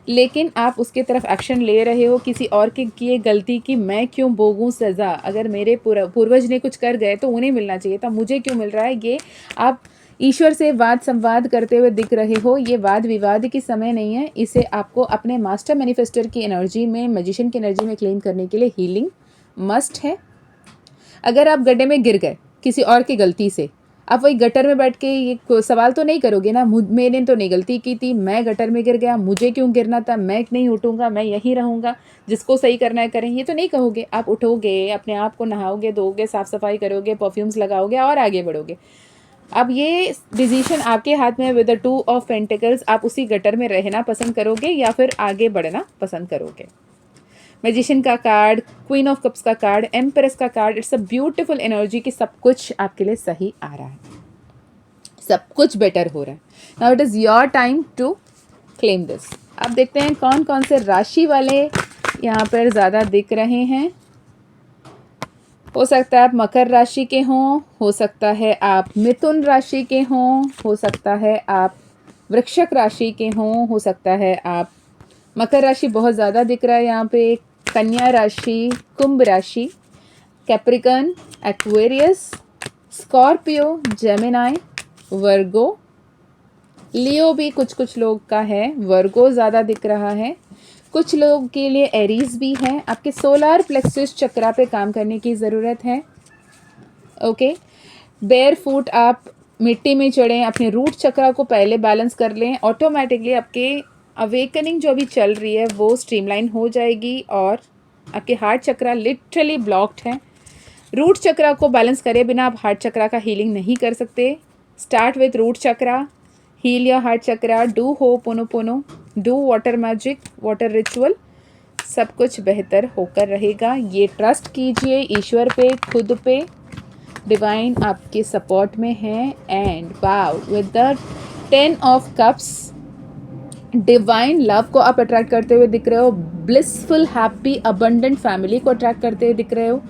लेकिन आप उसके तरफ एक्शन ले रहे हो किसी और के किए गलती की। मैं क्यों भोगूं सज़ा, अगर मेरे पूर्वज ने कुछ कर गए तो उन्हें मिलना चाहिए था, मुझे क्यों मिल रहा है। ये आप ईश्वर से वाद संवाद करते हुए दिख रहे हो। ये वाद विवाद की समय नहीं है, इसे आपको अपने मास्टर मैनिफेस्टर की एनर्जी में, मैजिशियन की एनर्जी में क्लेम करने के लिए हीलिंग मस्ट है। अगर आप गड्ढे में गिर गए किसी और की गलती से, आप वही गटर में बैठ के ये सवाल तो नहीं करोगे ना, मैंने तो नहीं गलती की थी, मैं गटर में गिर गया, मुझे क्यों गिरना था, मैं नहीं उठूँगा, मैं यहीं रहूँगा, जिसको सही करना है करें, ये तो नहीं कहोगे। आप उठोगे, अपने आप को नहाओगे, धोगे, साफ़ सफाई करोगे, परफ्यूम्स लगाओगे और आगे बढ़ोगे। अब ये डिसीजन आपके हाथ में है। विद द 2 ऑफ पेंटिकल्स, आप उसी गटर में रहना पसंद करोगे या फिर आगे बढ़ना पसंद करोगे। मैजिशियन का कार्ड, क्वीन ऑफ कप्स का कार्ड, एम्प्रेस का card. It's a beautiful energy कि सब कुछ आपके लिए सही आ रहा है, सब कुछ बेटर हो रहा है। Now it is your time to claim this. अब देखते हैं कौन कौन से राशि वाले यहाँ पर ज़्यादा दिख रहे हैं। हो सकता है आप मकर राशि के हों, हो सकता है आप मिथुन राशि के हों, हो सकता है आप वृश्चिक राशि के हों, हो सकता है आप, मकर राशि बहुत ज़्यादा दिख रहा है यहाँ पे, कन्या राशि, कुंभ राशि, कैप्रिकन, एक्वेरियस, स्कॉर्पियो, जेमिनाई, वर्गो, लियो भी कुछ कुछ लोग का है, वर्गो ज़्यादा दिख रहा है। कुछ लोग के लिए एरीज भी है। आपके सोलार प्लेक्सस चक्रा पे काम करने की ज़रूरत है। ओके, बेयर फुट आप मिट्टी में चढ़ें, अपने रूट चक्रा को पहले बैलेंस कर लें, ऑटोमेटिकली आपके अवेकनिंग जो अभी चल रही है वो स्ट्रीमलाइन हो जाएगी। और आपके हार्ट चक्रा लिटरली ब्लॉक्ड है। रूट चक्रा को बैलेंस करे बिना आप हार्ट चक्रा का हीलिंग नहीं कर सकते। Start with root chakra, heal your heart chakra, do ho'oponopono, do water magic, water ritual, सब कुछ बेहतर होकर रहेगा। ये ट्रस्ट कीजिए ईश्वर पे, खुद पे, डिवाइन आपके सपोर्ट में है। And wow, with the 10 of cups, divine love को आप अट्रैक्ट करते हुए दिख रहे हो। ब्लिसफुल, हैप्पी, अबंडेंट फैमिली को अट्रैक्ट करते हुए दिख रहे हो।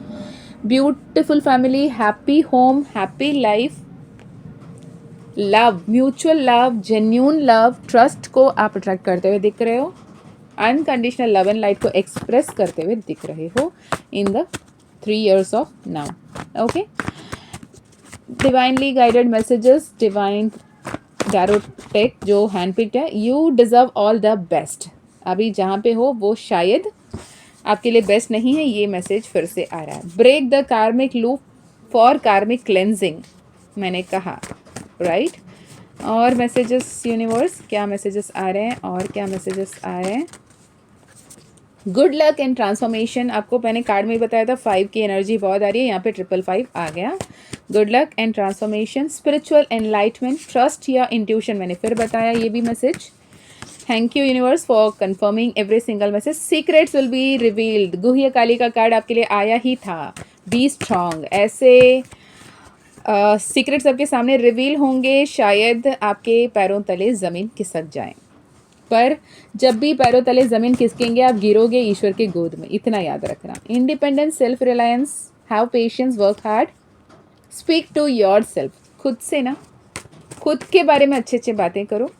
Beautiful family, happy home, happy life, love, mutual love, genuine love, trust को आप अट्रैक्ट करते हुए दिख रहे हो। अनकंडीशनल लव एंड लाइट को एक्सप्रेस करते हुए दिख रहे हो in the 3 years of now. Okay, divinely guided messages, divine tarot tech जो हैंड पिक्ड है, you deserve all the best. अभी जहाँ पे हो वो शायद आपके लिए बेस्ट नहीं है, ये मैसेज फिर से आ रहा है। Break the karmic loop for karmic cleansing, मैंने कहा, राइट। और मैसेजेस यूनिवर्स, क्या मैसेजेस आ रहे हैं और क्या मैसेजेस आ रहे हैं। गुड लक एंड ट्रांसफॉर्मेशन, आपको मैंने कार्ड में ही बताया था 5 की एनर्जी बहुत आ रही है, यहाँ पे 555 आ गया। Good luck and transformation, spiritual enlightenment, trust या इंट्यूशन, मैंने फिर बताया ये भी message. Thank you universe for confirming every single message. Secrets will be revealed, Guhya Kali का कार्ड आपके लिए आया ही था। बी स्ट्रांग, ऐसे सीक्रेट सबके सामने रिवील होंगे, शायद आपके पैरों तले ज़मीन खिसक जाए, पर जब भी पैरों तले ज़मीन खिसकेंगे आप गिरोगे ईश्वर के गोद में, इतना याद रखना। Independence, self reliance, have patience, work hard, speak to your self, खुद से ना, खुद के बारे में अच्छे अच्छे बातें करो।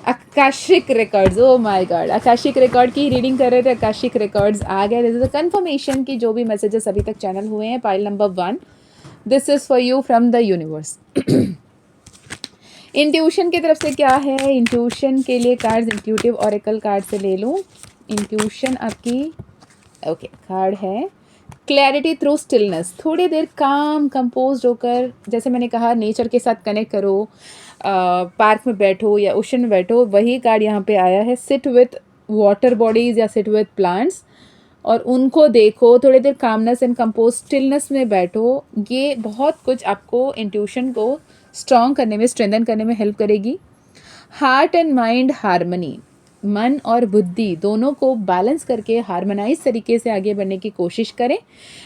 Akashic records, oh my God, Akashic record की रीडिंग कर रहे थे, आकाशिक रिकॉर्ड्स आ गए। दिस इज अ कंफर्मेशन की जो भी मैसेजेस अभी तक चैनल हुए हैं, pile number 1, this is for you from the universe. Intuition की तरफ से क्या है? इंट्यूशन के लिए कार्ड्स इंट्यूटिव ऑरेकल कार्ड से ले लूँ। इंट्यूशन आपकी ओके कार्ड है क्लैरिटी थ्रू स्टिलनेस। थोड़ी देर काम कंपोज होकर, जैसे मैंने कहा, नेचर के साथ कनेक्ट करो, पार्क में बैठो या ओशन में बैठो, वही कार्ड यहाँ पे आया है। सिट विथ वाटर बॉडीज़ या सिट विथ प्लांट्स और उनको देखो, थोड़ी देर कामनेस एंड कंपोज स्टिलनेस में बैठो। ये बहुत कुछ आपको इंट्यूशन को स्ट्रॉन्ग करने में, स्ट्रेंथन करने में हेल्प करेगी। हार्ट एंड माइंड हार्मनी, मन और बुद्धि दोनों को बैलेंस करके हार्मोनाइज तरीके से आगे बढ़ने की कोशिश करें,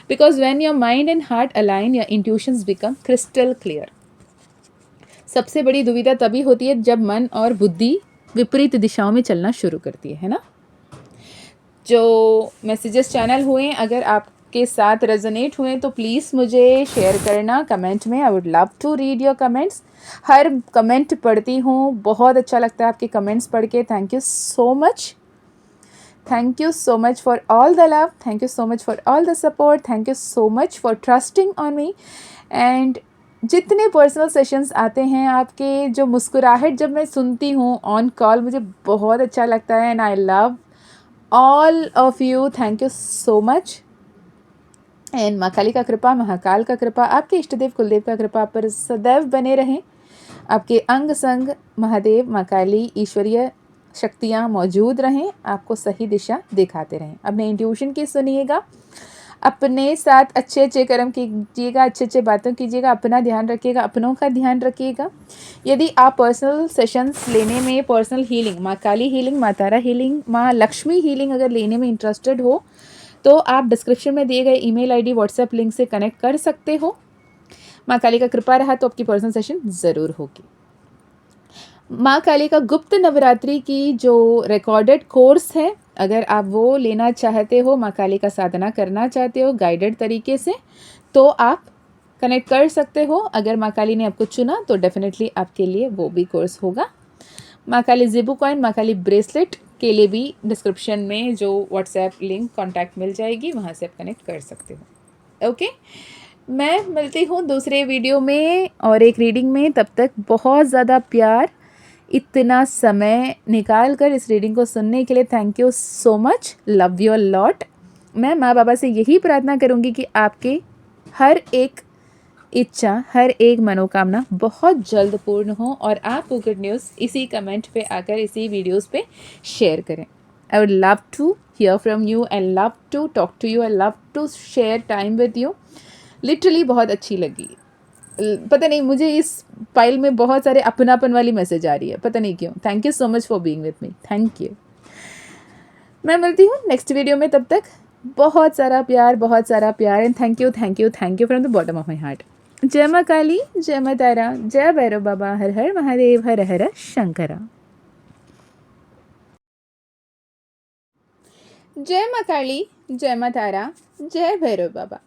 because when your mind and heart align your intuitions become crystal clear. सबसे बड़ी दुविधा तभी होती है जब मन और बुद्धि विपरीत दिशाओं में चलना शुरू करती है ना। जो मैसेजेस चैनल हुए, अगर आपके साथ रेजोनेट हुए तो प्लीज़ मुझे शेयर करना कमेंट में। I would love to read your comments. हर कमेंट पढ़ती हूँ, बहुत अच्छा लगता है आपके कमेंट्स पढ़ के। Thank you so much, thank you so much for all the love, thank you so much for all the support, thank you so much for trusting on me. And जितने पर्सनल सेशंस आते हैं आपके, जो मुस्कुराहट जब मैं सुनती हूँ ऑन कॉल, मुझे बहुत अच्छा लगता है। And I love all of you, thank you so much. And माँ काली का कृपा, महाकाल का कृपा, आपके इष्टदेव कुलदेव का कृपा पर सदैव बने रहें। आपके अंग संग महादेव, माँ काली, ईश्वरीय शक्तियाँ मौजूद रहें, आपको सही दिशा दिखाते रहें। अपने इंट्यूशन की सुनिएगा, अपने साथ अच्छे अच्छे कर्म कीजिएगा, अच्छे अच्छे बातों कीजिएगा, अपना ध्यान रखिएगा, अपनों का ध्यान रखिएगा। यदि आप पर्सनल सेशंस लेने में, पर्सनल हीलिंग, माँ काली हीलिंग, माँ तारा हीलिंग, माँ लक्ष्मी हीलिंग अगर लेने में इंटरेस्टेड हो तो आप डिस्क्रिप्शन में दिए गए ईमेल आईडी, व्हाट्सएप लिंक से कनेक्ट कर सकते हो। माँ काली का कृपा रहा तो आपकी पर्सनल सेशन ज़रूर होगी। माँ काली का गुप्त नवरात्रि की जो रिकॉर्डेड कोर्स है, अगर आप वो लेना चाहते हो, माँ काली का साधना करना चाहते हो गाइडेड तरीके से, तो आप कनेक्ट कर सकते हो। अगर माँ काली ने आपको चुना तो डेफिनेटली आपके लिए वो भी कोर्स होगा। माँ काली ज़ेबू कॉइन, माँ काली ब्रेसलेट के लिए भी डिस्क्रिप्शन में जो व्हाट्सएप लिंक कॉन्टैक्ट मिल जाएगी, वहाँ से आप कनेक्ट कर सकते हो। ओके, मैं मिलती हूँ दूसरे वीडियो में और एक रीडिंग में। तब तक बहुत ज़्यादा प्यार, इतना समय निकाल कर इस रीडिंग को सुनने के लिए thank you so much, love you a lot. मैं माँ बाबा से यही प्रार्थना करूँगी कि आपके हर एक इच्छा, हर एक मनोकामना बहुत जल्द पूर्ण हो और आप वो गुड न्यूज़ इसी कमेंट पे आकर, इसी वीडियोस पे शेयर करें। I would love to hear from you, I love to talk to you, I love to share time with you. Literally बहुत अच्छी लगी। पता नहीं, मुझे इस फाइल में बहुत सारे अपनापन वाली मैसेज आ रही है, पता नहीं क्यों। Thank you so much for being with me, thank you. मैं मिलती हूँ नेक्स्ट वीडियो में, तब तक बहुत सारा प्यार, बहुत सारा प्यार। And thank you, thank you, thank you from the bottom of my heart. जय माँ काली, जय माँ तारा, जय भैरव बाबा, हर हर महादेव, हर हर शंकरा। जय माँ काली, जय माँ तारा, जय Bhairav Baba.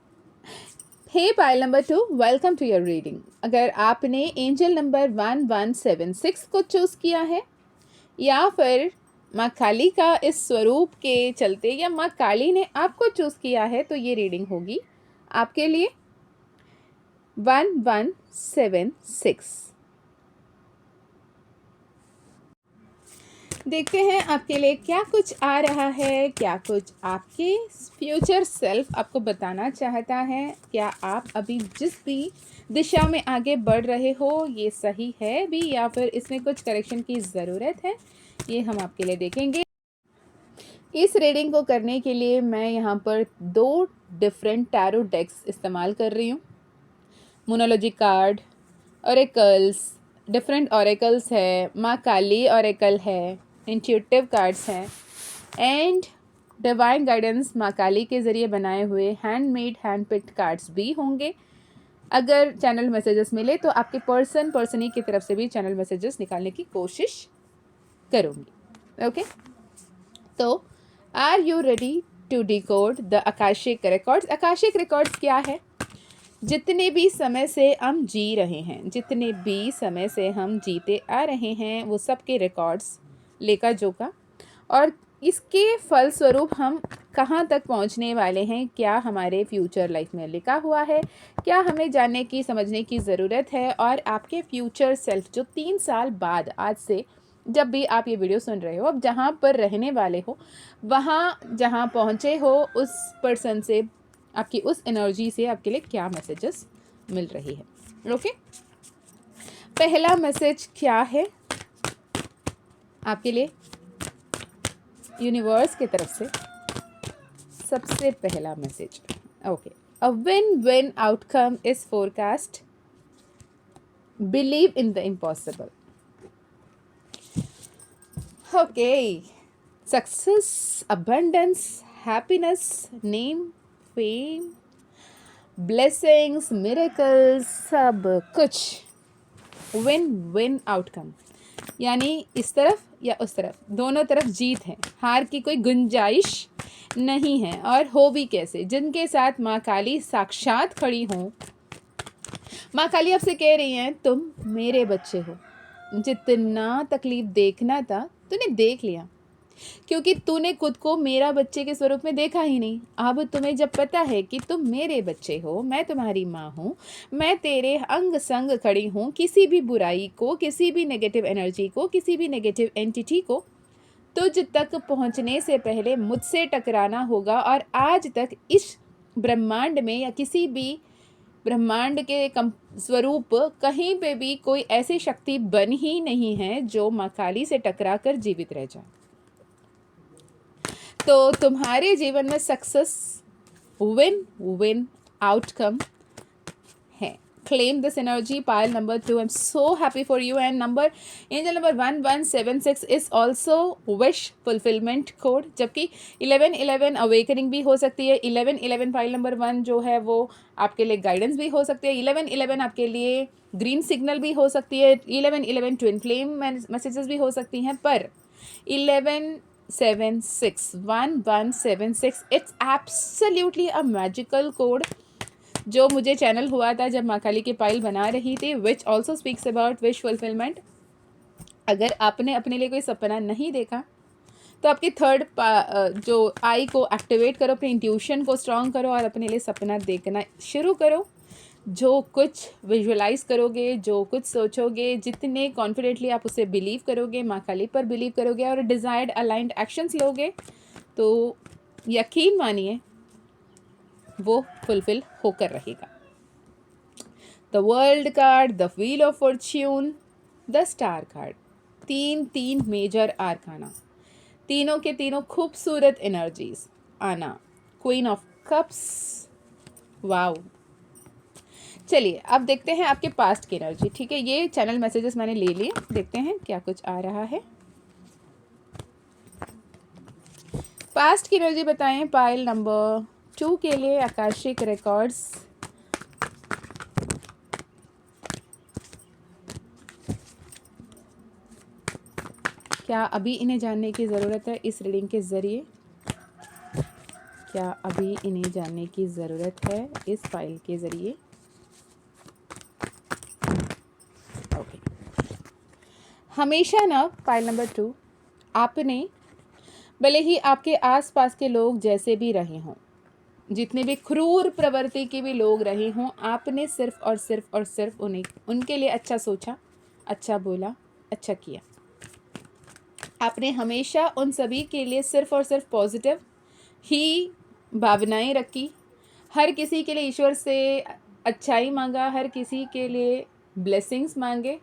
Hey pile number 2, welcome to your reading. अगर आपने एंजल नंबर 1176 को चूज़ किया है या फिर माँ काली का इस स्वरूप के चलते, या माँ काली ने आपको चूज़ किया है, तो ये रीडिंग होगी आपके लिए 1176। देखते हैं आपके लिए क्या कुछ आ रहा है, क्या कुछ आपके फ्यूचर सेल्फ आपको बताना चाहता है। क्या आप अभी जिस भी दिशा में आगे बढ़ रहे हो ये सही है भी, या फिर इसमें कुछ करेक्शन की ज़रूरत है, ये हम आपके लिए देखेंगे। इस रीडिंग को करने के लिए मैं यहाँ पर 2 डिफरेंट टैरो डेक्स इस्तेमाल कर रही हूँ। मोनोलॉजी कार्ड, ऑरेकल्स, डिफरेंट ऑरेकल्स है, माँ काली ऑरेकल है, इंट्यूटिव कार्ड्स हैं एंड डिवाइन गाइडेंस माँ काली के ज़रिए बनाए हुए हैंडमेड हैंड पिक्ड कार्ड्स भी होंगे। अगर चैनल मैसेजेस मिले तो आपके पर्सनी की तरफ से भी चैनल मैसेजेस निकालने की कोशिश करूँगी। ओके, तो are you ready to decode the Akashic records? Akashic records क्या है? जितने भी समय से हम जी रहे हैं, जितने भी समय से हम जीते आ रहे हैं, वो सब के रिकॉर्ड्स लेखा जोखा, और इसके फलस्वरूप हम कहाँ तक पहुँचने वाले हैं, क्या हमारे फ्यूचर लाइफ में लिखा हुआ है, क्या हमें जानने की समझने की ज़रूरत है। और आपके फ्यूचर सेल्फ जो 3 साल बाद, आज से जब भी आप ये वीडियो सुन रहे हो, अब जहाँ पर रहने वाले हो, वहाँ जहाँ पहुँचे हो, उस पर्सन से, आपकी उस एनर्जी से आपके लिए क्या मैसेजेस मिल रही है। ओके, पहला मैसेज क्या है आपके लिए यूनिवर्स की तरफ से? सबसे पहला message, okay, a win win outcome is forecast, believe in the impossible. Okay, success, abundance, happiness, name, fame, blessings, miracles, सब कुछ विन विन आउटकम, यानी इस तरफ या उस तरफ, दोनों तरफ जीत है, हार की कोई गुंजाइश नहीं है। और हो भी कैसे? जिनके साथ माँ काली साक्षात खड़ी हों, माँ काली आपसे कह रही हैं तुम मेरे बच्चे हो, जितना तकलीफ देखना था तूने देख लिया, क्योंकि तूने खुद को मेरा बच्चे के स्वरूप में देखा ही नहीं। अब तुम्हें जब पता है कि तुम मेरे बच्चे हो, मैं तुम्हारी माँ हूँ, मैं तेरे अंग संग खड़ी हूँ, किसी भी बुराई को, किसी भी नेगेटिव एनर्जी को, किसी भी नेगेटिव एंटिटी को तुझ तक पहुँचने से पहले मुझसे टकराना होगा। और आज तक इस ब्रह्मांड में या किसी भी ब्रह्मांड के स्वरूप कहीं पे भी कोई ऐसी शक्ति बन ही नहीं है जो माँ काली से टकरा कर जीवित रह जाए। तो तुम्हारे जीवन में सक्सेस, विन विन आउटकम है। Claim this energy, pile number 2. I'm so happy for you. And angel number 1176 is also wish fulfillment code, जबकि 1111 awakening भी हो सकती है। 1111 पाइल नंबर 1 जो है वो आपके लिए गाइडेंस भी हो सकती है। 1111 आपके लिए ग्रीन सिग्नल भी हो सकती है। 1111 ट्विन फ्लेम मैसेजेस भी हो सकती हैं। पर 1176 it's absolutely a magical code जो मुझे चैनल हुआ था जब माँ काली की पाइल बना रही थी, which also speaks about wish fulfilment. अगर आपने अपने लिए कोई सपना नहीं देखा तो आपकी थर्ड जो आई को एक्टिवेट करो, अपने इंट्यूशन को स्ट्रॉन्ग करो और अपने लिए सपना देखना शुरू करो। जो कुछ विजुअलाइज करोगे, जो कुछ सोचोगे, जितने कॉन्फिडेंटली आप उसे बिलीव करोगे, माँ काली पर बिलीव करोगे और डिज़ायर्ड अलाइंड एक्शंस लोगे, तो यकीन मानिए वो फुलफिल होकर रहेगा। The world card, the wheel of Fortune, the star card, तीन मेजर आर्काना, तीनों के तीनों खूबसूरत एनर्जीज आना, क्वीन ऑफ कप्स। वाओ, चलिए अब देखते हैं आपके पास्ट की एनर्जी। ठीक है, ये चैनल मैसेजेस मैंने ले लिए, देखते हैं क्या कुछ आ रहा है। पास्ट की एनर्जी बताएं पाइल नंबर 2 के लिए आकाशिक रिकॉर्ड्स। क्या अभी इन्हें जानने की ज़रूरत है इस रीडिंग के ज़रिए? क्या अभी इन्हें जानने की ज़रूरत है इस फाइल के ज़रिए? ओके, हमेशा ना फाइल नंबर 2, आपने भले ही आपके आसपास के लोग जैसे भी रहे हों, जितने भी क्रूर प्रवृत्ति के भी लोग रहे हों, आपने सिर्फ और सिर्फ उनके लिए अच्छा सोचा, अच्छा बोला, अच्छा किया। आपने हमेशा उन सभी के लिए सिर्फ और सिर्फ पॉजिटिव ही भावनाएं रखी, हर किसी के लिए ईश्वर से अच्छाई मांगा, हर किसी के लिए ब्लेसिंग्स मांगे,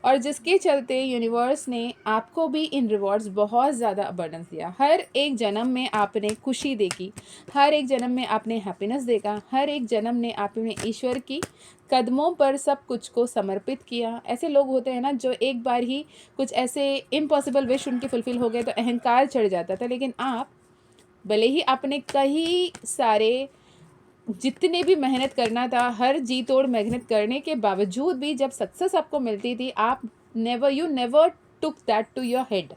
और जिसके चलते यूनिवर्स ने आपको भी इन रिवॉर्ड्स बहुत ज़्यादा अबंडेंस दिया। हर एक जन्म में आपने खुशी देखी, हर एक जन्म में आपने हैप्पीनेस देखा, हर एक जन्म ने आपने ईश्वर की कदमों पर सब कुछ को समर्पित किया। ऐसे लोग होते हैं ना जो एक बार ही कुछ ऐसे इम्पॉसिबल विश उनके फुलफिल हो गए तो अहंकार चढ़ जाता था, लेकिन आप भले ही आपने कई सारे जितने भी मेहनत करना था, हर जी तोड़ मेहनत करने के बावजूद भी जब सक्सेस आपको मिलती थी, आप you never took that to your head.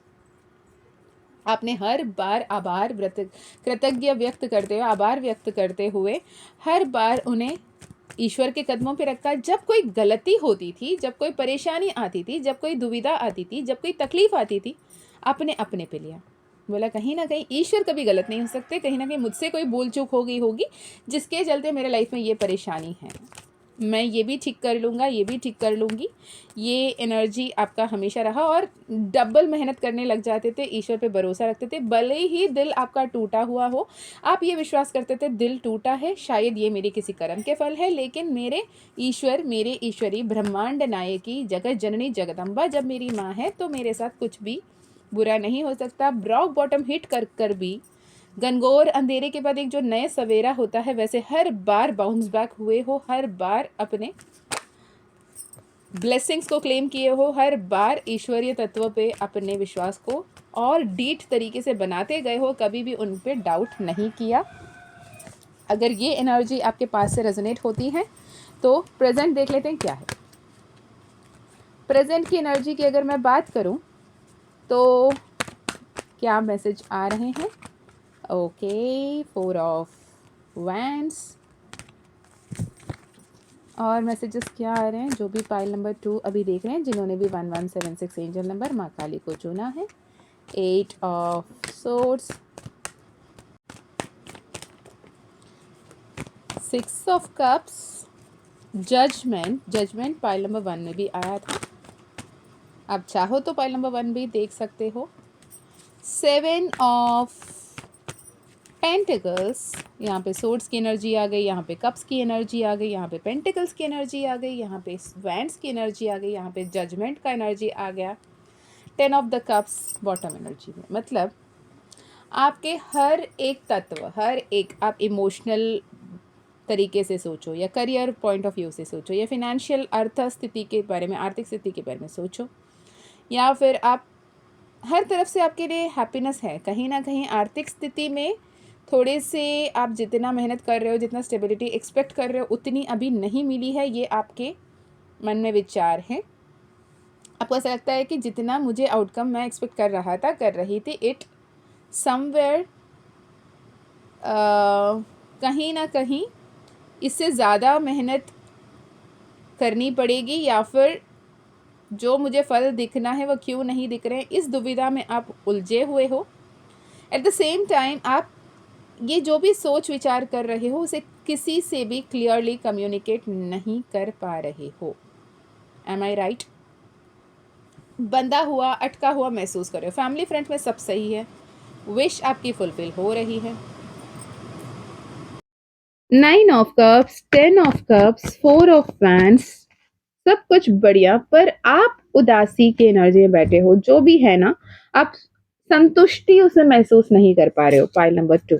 आपने हर बार कृतज्ञ व्यक्त करते हुए, आभार व्यक्त करते हुए हर बार उन्हें ईश्वर के कदमों पे रखा। जब कोई गलती होती थी, जब कोई परेशानी आती थी, जब कोई दुविधा आती थी, जब कोई तकलीफ आती थी, आपने अपने पे लिया। बोला कहीं ना कहीं ईश्वर कभी गलत नहीं हो सकते, कहीं ना कहीं मुझसे कोई भूल चूक हो गई होगी जिसके चलते मेरे लाइफ में ये परेशानी है। मैं ये भी ठीक कर लूँगा, ये भी ठीक कर लूँगी। ये एनर्जी आपका हमेशा रहा और डबल मेहनत करने लग जाते थे, ईश्वर पे भरोसा रखते थे। भले ही दिल आपका टूटा हुआ हो, आप ये विश्वास करते थे दिल टूटा है, शायद ये मेरे किसी कर्म के फल है, लेकिन मेरे ईश्वर, मेरे ईश्वरी ब्रह्मांड नायकी जगत जननी जगदम्बा जब मेरी माँ है तो मेरे साथ कुछ भी बुरा नहीं हो सकता। रॉक बॉटम हिट कर कर भी घनघोर अंधेरे के बाद एक जो नया सवेरा होता है, वैसे हर बार बाउंस बैक हुए हो, हर बार अपने ब्लेसिंग्स को क्लेम किए हो, हर बार ईश्वरीय तत्व पे अपने विश्वास को और डीठ तरीके से बनाते गए हो, कभी भी उन पे डाउट नहीं किया। अगर ये एनर्जी आपके पास से रेजोनेट होती है तो प्रेजेंट देख लेते हैं क्या है। प्रेजेंट की एनर्जी की अगर मैं बात करूं तो क्या मैसेज आ रहे हैं? Okay, 4 of wands. और मैसेजेस क्या आ रहे हैं? जो भी पाइल नंबर 2 अभी देख रहे हैं, जिन्होंने भी 1176 एंजल नंबर माँ काली को चुना है। 8 of swords, 6 of cups, judgement pile number 1 में भी आया था। आप चाहो तो पाइल नंबर 1 भी देख सकते हो। 7 ऑफ पेंटिकल्स, यहाँ पे सोर्ड्स की एनर्जी आ गई, यहाँ पे कप्स की एनर्जी आ गई, यहाँ पे पेंटिकल्स की एनर्जी आ गई, यहाँ पे वैंड्स की एनर्जी आ गई, यहाँ पे जजमेंट का एनर्जी आ गया। 10 of the cups bottom energy में, मतलब आपके हर एक तत्व, हर एक, आप इमोशनल तरीके से सोचो या करियर पॉइंट ऑफ व्यू से सोचो या फिनेंशियल अर्थ स्थिति के बारे में, आर्थिक स्थिति के बारे में सोचो, या फिर आप हर तरफ से आपके लिए हैप्पीनेस है। कहीं ना कहीं आर्थिक स्थिति में थोड़े से आप जितना मेहनत कर रहे हो, जितना स्टेबिलिटी एक्सपेक्ट कर रहे हो, उतनी अभी नहीं मिली है। ये आपके मन में विचार है। आपको ऐसा लगता है कि जितना मुझे आउटकम मैं एक्सपेक्ट कर रहा था, कर रही थी, इट समवेयर कहीं ना कहीं इससे ज़्यादा मेहनत करनी पड़ेगी, या फिर जो मुझे फल दिखना है वो क्यों नहीं दिख रहे हैं, इस दुविधा में आप उलझे हुए हो। एट द सेम टाइम आप ये जो भी सोच विचार कर रहे हो उसे किसी से भी क्लियरली कम्युनिकेट नहीं कर पा रहे हो। एम आई राइट? बंधा हुआ, अटका हुआ महसूस कर रहे हो। फैमिली फ्रंट में सब सही है, विश आपकी फुलफिल हो रही है। 9 of cups, 10 of cups, 4 of wands, सब कुछ बढ़िया, पर आप उदासी के एनर्जी में बैठे हो। जो भी है ना, आप संतुष्टि उसे महसूस नहीं कर पा रहे हो। पाइल नंबर 2,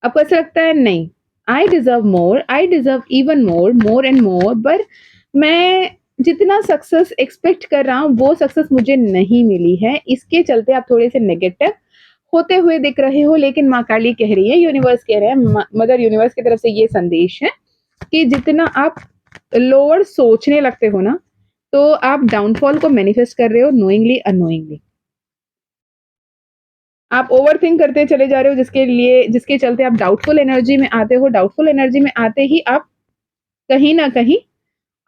आपको ऐसा लगता है नहीं, I deserve more, I deserve even more, more and more, पर मैं जितना सक्सेस एक्सपेक्ट कर रहा हूँ वो सक्सेस मुझे नहीं मिली है। इसके चलते आप थोड़े से नेगेटिव होते हुए दिख रहे हो। लेकिन माँ काली कह रही है, यूनिवर्स कह रहे हैं, मदर यूनिवर्स की तरफ से ये संदेश है कि जितना आप लोअर सोचने लगते हो ना, तो आप डाउनफॉल को मैनिफेस्ट कर रहे हो, नोइंगली अनोइंगली। आप ओवर थिंक करते चले जा रहे हो, जिसके चलते आप डाउटफुल एनर्जी में आते हो। डाउटफुल एनर्जी में आते ही आप कहीं ना कहीं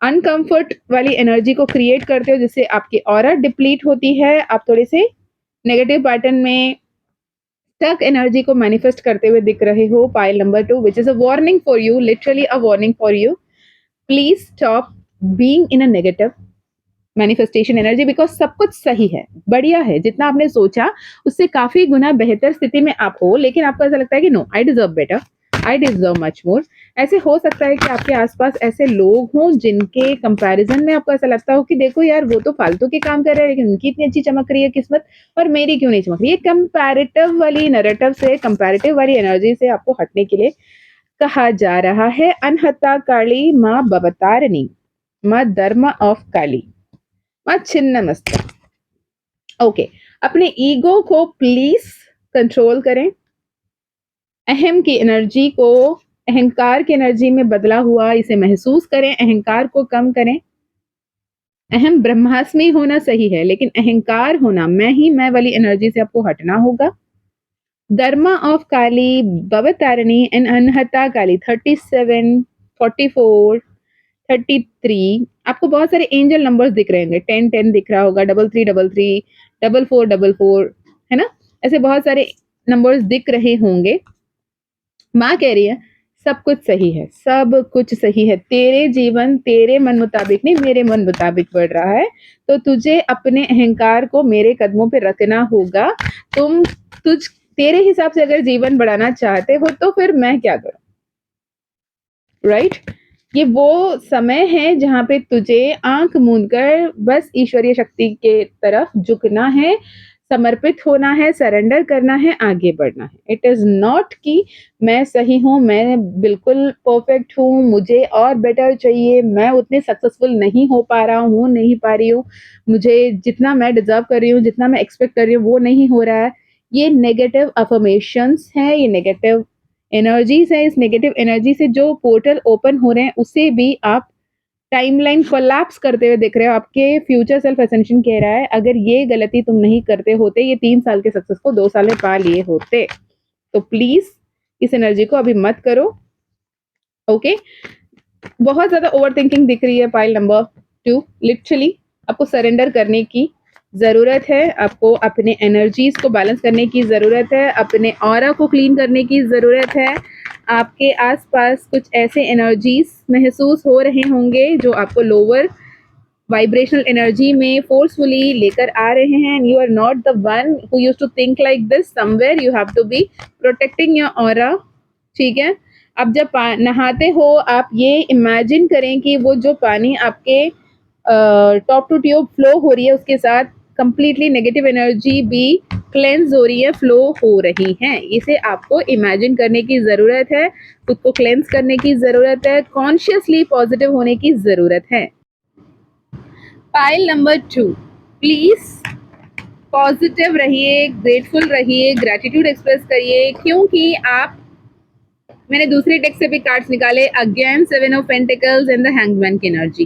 अनकंफर्ट वाली एनर्जी को क्रिएट करते हो, जिससे आपकी ऑरा डिप्लीट होती है। आप थोड़े से नेगेटिव पैटर्न में स्टक एनर्जी को मैनिफेस्ट करते हुए दिख रहे हो। Pile number 2, which is a warning for you, literally a warning for you. Please stop being in a negative manifestation energy, because सब कुछ सही है, बढ़िया है। जितना आपने सोचा उससे काफी गुना बेहतर स्थिति में आप हो, लेकिन आपको ऐसा लगता है कि no, I deserve better, I deserve much more. ऐसे हो सकता है कि आपके आसपास ऐसे लोग हों जिनके कंपैरिजन में आपको ऐसा लगता हो कि देखो यार, वो तो फालतू के काम कर रहे हैं, लेकिन उनकी इतनी अच्छी चमक रही है किस्मत, और मेरी क्यों नहीं चमक रही। ये कंपैरेटिव वाली नैरेटिव से, कंपैरेटिव वाली एनर्जी से आपको हटने के लिए कहा जा रहा है। अनहता काली माँ बवतारणी, माँ धर्म ऑफ काली, माँ छिन्न मस्ता। ओके, अपने ईगो को प्लीज कंट्रोल करें। अहम की एनर्जी को अहंकार की एनर्जी में बदला हुआ इसे महसूस करें, अहंकार को कम करें। अहम ब्रह्मास्मि होना सही है, लेकिन अहंकार होना, मैं ही मैं वाली एनर्जी से आपको हटना होगा। Dharma of Kali, Bhavatarini and Anahata Kali 37, 44, 33। आपको बहुत सारे एंजल नंबर्स दिख रहे होंगे, 10 दिख रहा होगा, 3333, 4444, है ना? ऐसे बहुत सारे नंबर्स दिख रहे होंगे। माँ कह रही है सब कुछ सही है, सब कुछ सही है, तेरे जीवन तेरे मन मुताबिक नहीं मेरे मन मुताबिक बढ़ रहा है, तो तुझे अपने अहंकार को मेरे कदमों पे रखना होगा। तुम तुझ तेरे हिसाब से अगर जीवन बढ़ाना चाहते हो तो फिर मैं क्या करूं, राइट? ये वो समय है जहाँ पे तुझे आंख मूंद कर बस ईश्वरीय शक्ति के तरफ झुकना है, समर्पित होना है, सरेंडर करना है, आगे बढ़ना है। इट इज नॉट कि मैं सही हूँ, मैं बिल्कुल परफेक्ट हूँ, मुझे और बेटर चाहिए, मैं उतने सक्सेसफुल नहीं हो पा रहा हूँ, नहीं पा रही हूँ, मुझे जितना मैं डिजर्व कर रही हूँ, जितना मैं एक्सपेक्ट कर रही हूँ वो नहीं हो रहा है। ये नेगेटिव अफर्मेशंस है, ये नेगेटिव एनर्जीज है। इस नेगेटिव एनर्जी से जो पोर्टल ओपन हो रहे हैं उसे भी आप टाइमलाइन कोलैप्स करते हुए देख रहे हो। आपके फ्यूचर सेल्फ असेंशन कह रहा है अगर ये गलती तुम नहीं करते होते, ये 3 साल के सक्सेस को 2 साल में पा लिए होते। तो प्लीज इस एनर्जी को अभी मत करो, ओके? बहुत ज्यादा ओवर थिंकिंग दिख रही है पाइल नंबर 2। लिटरली आपको सरेंडर करने की जरूरत है, आपको अपने एनर्जीज को बैलेंस करने की जरूरत है, अपने ऑरा को क्लीन करने की जरूरत है। आपके आसपास कुछ ऐसे एनर्जीज महसूस हो रहे होंगे जो आपको लोअर वाइब्रेशनल एनर्जी में फोर्सफुली लेकर आ रहे हैं। You are not the one who used to think like this, somewhere you have to be protecting your aura, ठीक है? अब जब नहाते हो आप ये इमेजिन करें कि वो जो पानी आपके टॉप टू ट्यूब फ्लो हो रही है उसके साथ कंप्लीटली नेगेटिव एनर्जी भी क्लेंस हो रही है, फ्लो हो रही है। इसे आपको इमेजिन करने की ज़रूरत है, खुद को क्लेंस करने की ज़रूरत है, कॉन्शियसली पॉजिटिव होने की ज़रूरत है। पाइल नंबर 2, प्लीज़ पॉजिटिव रहिए, ग्रेटफुल रहिए, ग्रैटिट्यूड एक्सप्रेस करिए, क्योंकि आप मैंने दूसरे टेक्स्ट से भी कार्ड्स निकाले, again 7 of pentacles and the hangman की एनर्जी।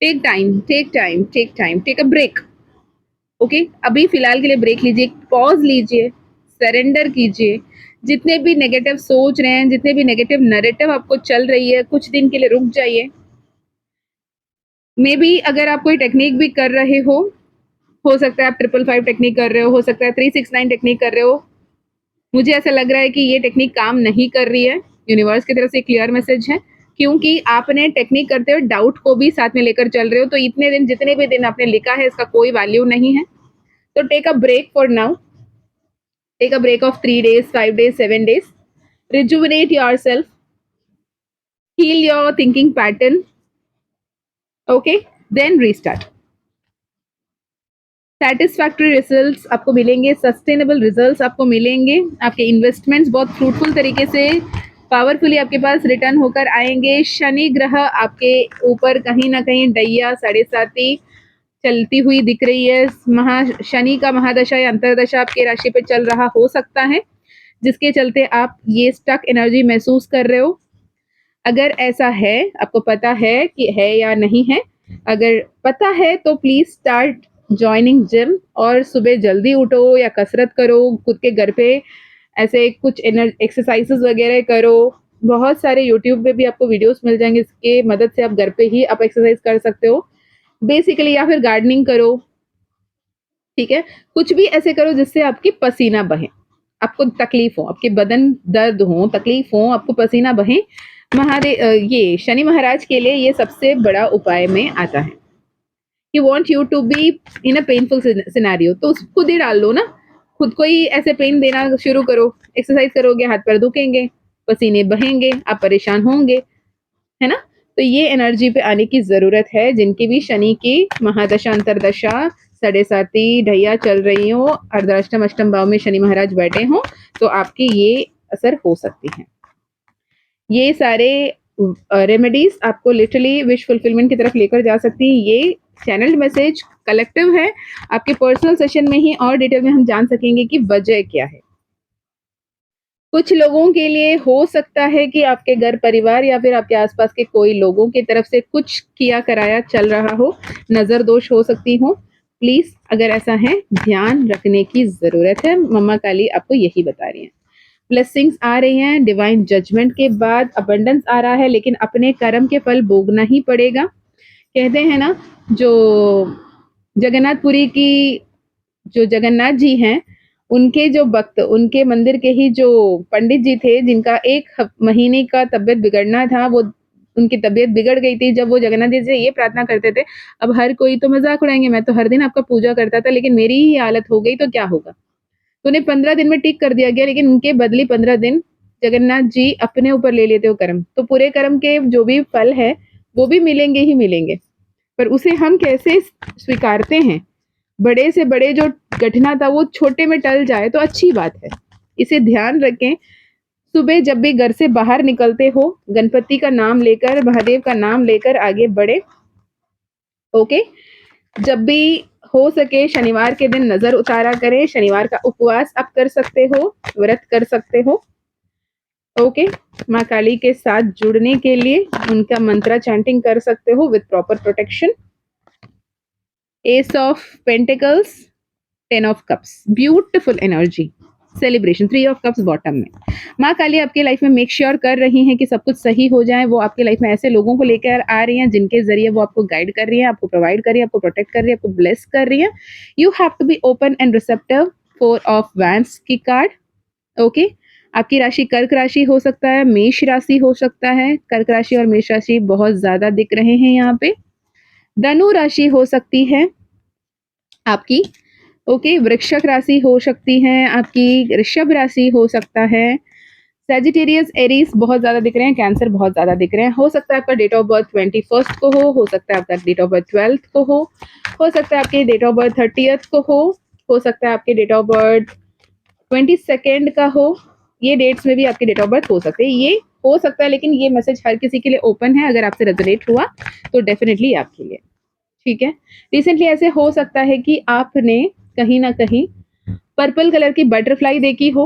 Take time, take time, take time, take a break, okay? अभी फिलहाल के लिए ब्रेक लीजिए, पॉज लीजिए, सरेंडर कीजिए। जितने भी नेगेटिव सोच रहे हैं, जितने भी नेगेटिव नैरेटिव आपको चल रही है, कुछ दिन के लिए रुक जाइए। मे बी अगर आप कोई टेक्निक भी कर रहे हो सकता है आप 555 टेक्निक कर रहे हो सकता है 369 टेक्निक कर रहे हो। मुझे ऐसा लग रहा है कि ये टेक्निक काम नहीं कर रही है। यूनिवर्स की तरफ से क्लियर मैसेज है, क्योंकि आपने टेक्निक करते हुए डाउट को भी साथ में लेकर चल रहे हो, तो इतने दिन जितने भी दिन आपने लिखा है इसका कोई वैल्यू नहीं है। तो take a break for now, take a break of 3 days, 5 days, 7 days, rejuvenate yourself, heal your thinking pattern, okay, then restart. Satisfactory results आपको मिलेंगे, सस्टेनेबल रिजल्ट्स आपको मिलेंगे, आपके इन्वेस्टमेंट्स बहुत फ्रूटफुल तरीके से पावरफुली आपके पास रिटर्न होकर आएंगे। शनि ग्रह आपके ऊपर कहीं ना कहीं डैया 7.5 चलती हुई दिख रही है। शनि का महादशा या अंतरदशा आपके राशि पे चल रहा हो सकता है, जिसके चलते आप ये स्टक एनर्जी महसूस कर रहे हो। अगर ऐसा है, आपको पता है कि है या नहीं है, अगर पता है तो प्लीज स्टार्ट जॉइनिंग जिम, और सुबह जल्दी उठो या कसरत करो, खुद के घर पे ऐसे कुछ एक्सरसाइजेस वगैरह करो। बहुत सारे यूट्यूब पे भी आपको वीडियोस मिल जाएंगे, इसके मदद से आप घर पे ही आप एक्सरसाइज कर सकते हो बेसिकली, या फिर गार्डनिंग करो, ठीक है? कुछ भी ऐसे करो जिससे आपकी पसीना बहे, आपको तकलीफ हो, आपके बदन दर्द हो, तकलीफ हो, आपको पसीना बहे, ये शनि महाराज के लिए ये सबसे बड़ा उपाय में आता है। He want you to be in a painful scenario, तो खुद ही डाल लो ना, खुद को ही ऐसे पेन देना शुरू करो। एक्सरसाइज करोगे, हाथ पैर दुखेंगे, पसीने बहेंगे, आप परेशान होंगे, है ना? तो ये एनर्जी पे आने की जरूरत है। जिनकी भी शनि की महादशा अंतरदशा 7.5 ढैया चल रही हो, अर्धाष्टम अष्टम भाव में शनि महाराज बैठे हों, तो आपकी ये असर हो सकती है। ये सारे रेमेडीज आपको लिटरली विश फुलफिलमेंट की तरफ लेकर जा सकती हैं। ये चैनल मैसेज कलेक्टिव है, आपके पर्सनल सेशन में ही और डिटेल में हम जान सकेंगे कि वजह क्या है। कुछ लोगों के लिए हो सकता है कि आपके घर परिवार या फिर आपके आसपास के कोई लोगों की तरफ से कुछ किया कराया चल रहा हो, नज़र दोष हो सकती हो। प्लीज़ अगर ऐसा है ध्यान रखने की ज़रूरत है, मम्मा काली आपको यही बता रही हैं। ब्लेसिंग्स आ रही हैं, डिवाइन जजमेंट के बाद अबंडेंस आ रहा है, लेकिन अपने कर्म के फल भोगना ही पड़ेगा। कहते हैं ना, जो जगन्नाथपुरी की जो जगन्नाथ जी हैं, उनके जो भक्त, उनके मंदिर के ही जो पंडित जी थे, जिनका 1 महीने का तबीयत बिगड़ना था, वो उनकी तबीयत बिगड़ गई थी जब वो जगन्नाथ जी से ये प्रार्थना करते थे, अब हर कोई तो मज़ाक उड़ाएँगे, मैं तो हर दिन आपका पूजा करता था, लेकिन मेरी ही हालत हो गई तो क्या होगा? तो उन्हें 15 दिन में ठीक कर दिया गया, लेकिन उनके बदले 15 दिन जगन्नाथ जी अपने ऊपर ले लेते वो कर्म। तो पूरे कर्म के जो भी फल है, वो भी मिलेंगे ही मिलेंगे। पर उसे हम कैसे स्वीकारते हैं? बड़े से बड़े जो घटना था वो छोटे में टल जाए तो अच्छी बात है। इसे ध्यान रखें। सुबह जब भी घर से बाहर निकलते हो, गणपति का नाम लेकर, महादेव का नाम लेकर आगे बढ़े। ओके? जब भी हो सके शनिवार के दिन नज़र उतारा करें, शनिवार का उपवास आप कर सकते हो, व्रत कर सकते हो। ओके? माँ काली के साथ जुड़ने के लिए उनका मंत्रा चैंटिंग कर सकते हो with proper protection. S of pentacles, 10 of cups, beautiful energy, celebration, 3 of cups bottom में। माँ काली आपके लाइफ में मेक श्योर कर रही हैं कि सब कुछ सही हो जाए। वो आपके लाइफ में ऐसे लोगों को लेकर आ रही हैं जिनके जरिए वो आपको गाइड कर रही हैं, आपको प्रोवाइड कर रही है, आपको प्रोटेक्ट कर रही है, आपको ब्लेस कर रही है। You have to be open and receptive. 4 of wands की कार्ड। ओके? आपकी राशि कर्क राशि हो सकता है, मेष राशि हो सकता है। कर्क राशि और मेष राशि बहुत ज्यादा दिख रहे हैं यहाँ पे। धनु राशि हो सकती है आपकी। ओके? वृश्चिक राशि हो सकती है आपकी, ऋषभ राशि हो सकता है, सैजिटेरियस, एरीज बहुत ज़्यादा दिख रहे हैं, कैंसर बहुत ज़्यादा दिख रहे हैं। हो सकता है आपका डेट ऑफ बर्थ 21st को हो सकता है आपका डेट ऑफ बर्थ 12th को हो सकता है आपके डेट ऑफ बर्थ 30th को हो सकता है आपके डेट ऑफ बर्थ 22nd का हो। ये डेट्स में भी आपके डेट ऑफ बर्थ हो सकते हैं, ये हो सकता है, लेकिन ये मैसेज हर किसी के लिए ओपन है। अगर आपसे रेजोनेट हुआ तो डेफिनेटली आपके लिए ठीक है। रिसेंटली ऐसे हो सकता है कि आपने कहीं ना कहीं पर्पल कलर की बटरफ्लाई देखी हो।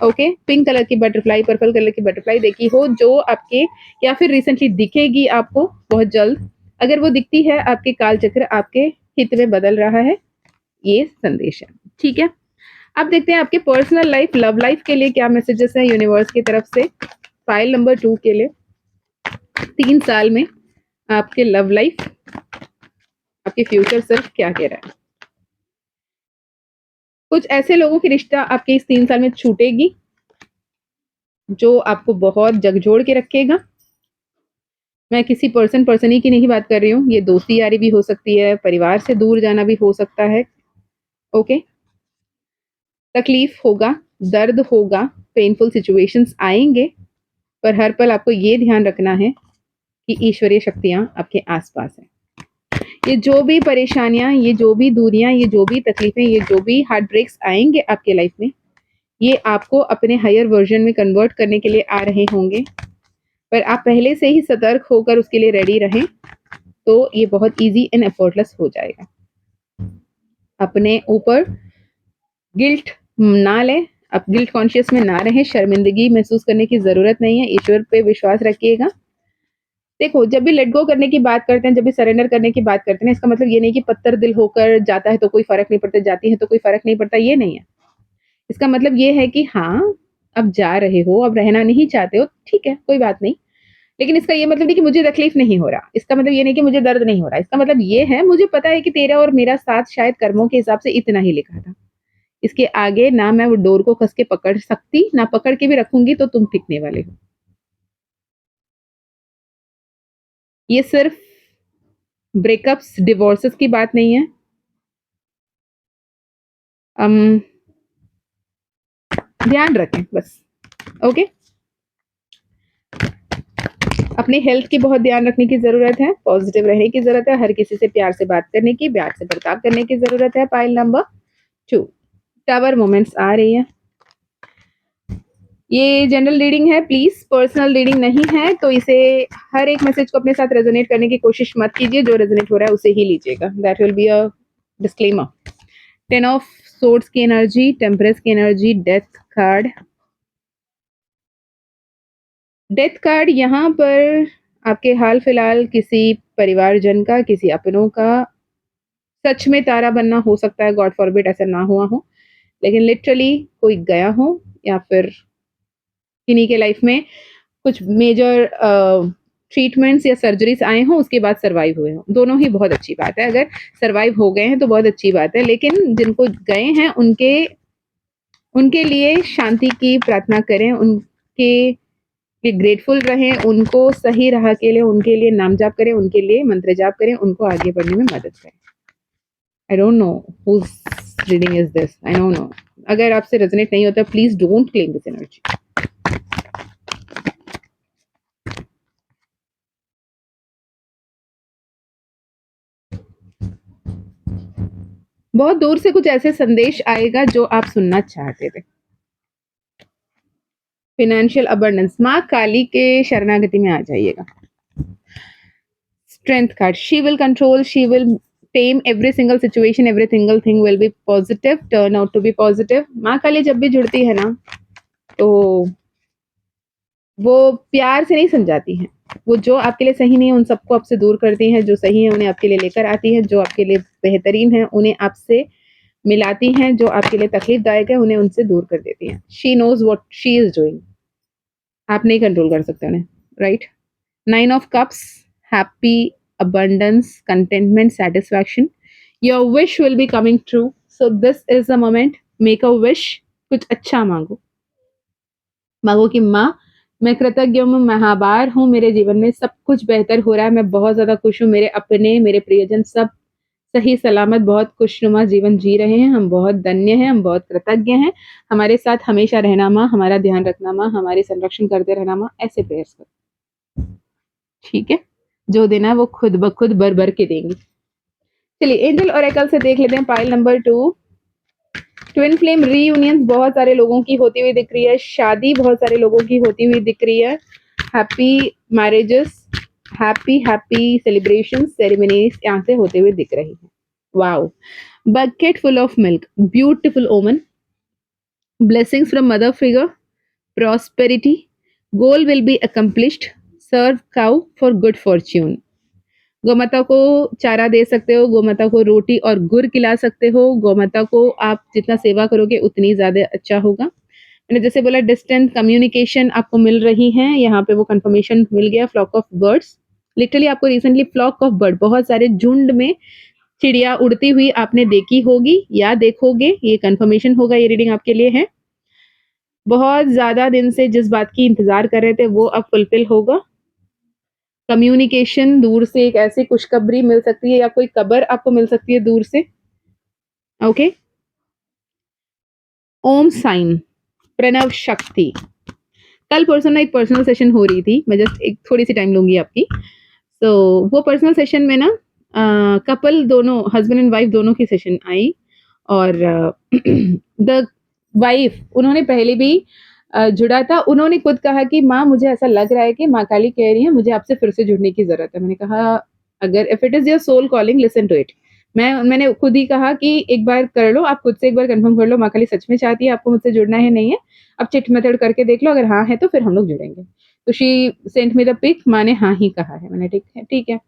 ओके? पिंक कलर की बटरफ्लाई, पर्पल कलर की बटरफ्लाई देखी हो, जो आपके या फिर रिसेंटली दिखेगी आपको बहुत जल्द। अगर वो दिखती है, आपके काल चक्र आपके हित में बदल रहा है, ये संदेश है। ठीक है? अब देखते हैं आपके पर्सनल लाइफ, लव लाइफ के लिए क्या मैसेजेस है यूनिवर्स की तरफ से। फाइल नंबर 2 के लिए 3 साल में आपके लव लाइफ, आपके फ्यूचर सेल्फ क्या कह रहा है। कुछ ऐसे लोगों की रिश्ता आपके इस 3 साल में छूटेगी जो आपको बहुत झकझोर के रखेगा। मैं किसी पर्सन ही की नहीं बात कर रही हूँ, ये दोस्ती यारी भी हो सकती है, परिवार से दूर जाना भी हो सकता है। ओके? तकलीफ होगा, दर्द होगा, पेनफुल सिचुएशंस आएंगे, पर हर पल आपको ये ध्यान रखना है कि ईश्वरीय शक्तियां आपके आसपास हैं। ये जो भी परेशानियां, ये जो भी दूरियां, ये जो भी तकलीफें, ये जो भी हार्ट ब्रेक्स आएंगे आपके लाइफ में, ये आपको अपने हायर वर्जन में कन्वर्ट करने के लिए आ रहे होंगे। पर आप पहले से ही सतर्क होकर उसके लिए रेडी रहें, तो ये बहुत ईजी एंड एफर्टलेस हो जाएगा। अपने ऊपर गिल्ट ना लें, आप गिल्ट कॉन्शियस में ना रहें, शर्मिंदगी महसूस करने की ज़रूरत नहीं है, ईश्वर पे विश्वास रखिएगा। देखो, जब भी लेट गो करने की बात करते हैं, जब भी सरेंडर करने की बात करते हैं, इसका मतलब ये नहीं कि पत्थर दिल होकर जाता है तो कोई फ़र्क नहीं पड़ता, जाती है तो कोई फ़र्क नहीं पड़ता, ये नहीं है। इसका मतलब ये है कि हाँ, अब जा रहे हो, अब रहना नहीं चाहते हो, ठीक है, कोई बात नहीं। लेकिन इसका ये मतलब नहीं कि मुझे तकलीफ नहीं हो रहा, इसका मतलब ये नहीं कि मुझे दर्द नहीं हो रहा, इसका मतलब ये है मुझे पता है कि तेरा और मेरा साथ शायद कर्मों के हिसाब से इतना ही लिखा था। इसके आगे ना मैं वो डोर को कस के पकड़ सकती, ना पकड़ के भी रखूंगी तो तुम टिकने वाले हो। ये सिर्फ ब्रेकअप्स, डिवोर्सेस की बात नहीं है। ध्यान रखें बस। ओके? अपने हेल्थ की बहुत ध्यान रखने की ज़रूरत है, पॉजिटिव रहने की ज़रूरत है, हर किसी से प्यार से बात करने की, प्यार से बर्ताव करने की ज़रूरत है। पाइल नंबर 2, टावर मोमेंट्स आ रही है। ये जनरल रीडिंग है, प्लीज़ पर्सनल रीडिंग नहीं है, तो इसे हर एक मैसेज को अपने साथ रेजोनेट करने की कोशिश मत कीजिए, जो रेजोनेट हो रहा है उसे ही लीजिएगा। That will be a disclaimer. 10 of swords की एनर्जी, टेम्परेंस की energy, death card, death card यहाँ पर आपके हाल फिलहाल किसी परिवारजन का, किसी अपनों का सच में तारा बनना हो सकता है, गॉड फॉरबिड ऐसा ना हुआ हो, लेकिन लिटरली कोई गया हो या फिर किन्हीं के लाइफ में कुछ मेजर ट्रीटमेंट्स या सर्जरीज आए हों, उसके बाद सर्वाइव हुए हों। दोनों ही बहुत अच्छी बात है, अगर सर्वाइव हो गए हैं तो बहुत अच्छी बात है, लेकिन जिनको गए हैं उनके उनके लिए शांति की प्रार्थना करें, उनके लिए ग्रेटफुल रहें, उनको सही राह के लिए उनके लिए नाम जाप करें, उनके लिए मंत्र जाप करें, उनको आगे बढ़ने में मदद करें। I don't know whose reading is this, I don't know. अगर आपसे रेजोनेट नहीं होता please don't claim this energy. बहुत दूर से कुछ ऐसे संदेश आएगा जो आप सुनना चाहते थे। फाइनेंशियल अबंडेंस, माँ काली के शरणागति में आ जाइएगा। Strength card, she will control, she will tame every single situation, every single thing will be positive, turn out to be positive। माँ काली जब भी जुड़ती है ना तो वो प्यार से नहीं समझाती हैं, वो जो आपके लिए सही नहीं है उन सबको आपसे दूर करती हैं, जो सही है उन्हें आपके लिए लेकर आती हैं, जो आपके लिए बेहतरीन है उन्हें आपसे मिलाती हैं, जो आपके लिए तकलीफदायक है उन्हें उनसे दूर कर देती हैं। She knows what she is doing, आप नहीं कंट्रोल कर सकते उन्हें, right. Nine of cups, happy, abundance, contentment, satisfaction, your wish will be coming true, so this is the moment, make a wish, कुछ अच्छा मांगो। मांगो कि माँ मैं कृतज्ञ हूँ, मैं आभार हूँ, मेरे जीवन में सब कुछ बेहतर हो रहा है, मैं बहुत ज्यादा खुश हूँ, मेरे अपने मेरे प्रियजन सब सही सलामत बहुत खुशनुमा जीवन जी रहे हैं, हम बहुत धन्य हैं, हम बहुत कृतज्ञ हैं, हमारे साथ हमेशा रहना माँ, हमारा ध्यान रखना माँ, हमारे संरक्षण करते रहना माँ, ऐसे प्रेयर्स करो, ठीक है। जो देना है वो खुद ब खुद भर भर के देंगी। चलिए एंजल ओरेकल से देख लेते हैं पाइल नंबर 2। ट्विन फ्लेम रीयूनियंस बहुत सारे लोगों की होती हुई दिख रही है, शादी बहुत सारे लोगों की होती हुई दिख रही है, happy marriages, happy happy celebration ceremonies यहाँ से होते हुए दिख रही है। Wow, bucket full of milk, beautiful woman, blessings from mother figure, prosperity, goal will be accomplished, serve cow for good fortune। गोमाता को चारा दे सकते हो, गोमाता को रोटी और गुड़ खिला सकते हो, गोमाता को आप जितना सेवा करोगे उतनी ज्यादा अच्छा होगा। मैंने जैसे बोला डिस्टेंट कम्युनिकेशन आपको मिल रही है, यहाँ पे वो कंफर्मेशन मिल गया। फ्लॉक ऑफ बर्ड्स, लिटरली आपको रिसेंटली फ्लॉक ऑफ बर्ड, बहुत सारे झुंड में चिड़िया उड़ती हुई आपने देखी होगी या देखोगे, ये कंफर्मेशन होगा, ये रीडिंग आपके लिए है। बहुत ज्यादा दिन से जिस बात की इंतजार कर रहे थे वो अब फुलफिल होगा। कम्युनिकेशन, दूर से एक ऐसी खुशखबरी मिल सकती है या कोई खबर आपको मिल सकती है दूर से, ओके। ओम साइन, प्रणव शक्ति, कल परसों ना एक पर्सनल सेशन हो रही थी, मैं जस्ट एक थोड़ी सी टाइम लूंगी आपकी। तो वो पर्सनल सेशन में ना कपल दोनों, हस्बैंड एंड वाइफ दोनों की सेशन आई, और द वाइफ उन्होंने पहले भी जुड़ा था, उन्होंने खुद कहा कि माँ मुझे ऐसा लग रहा है कि माँ काली कह रही है मुझे आपसे फिर से जुड़ने की जरूरत है। मैंने कहा अगर if it is your soul calling listen to it. मैंने खुद ही कहा कि एक बार कर लो, आप खुद से एक बार कंफर्म कर लो माँ काली सच में चाहती है आपको मुझसे जुड़ना है नहीं है, अब चिट मेथड करके देख लो, अगर हाँ है तो फिर हम लोग जुड़ेंगे। तो she sent me the pick, माँ ने हाँ ही कहा है। मैंने ठीक है ठीक है।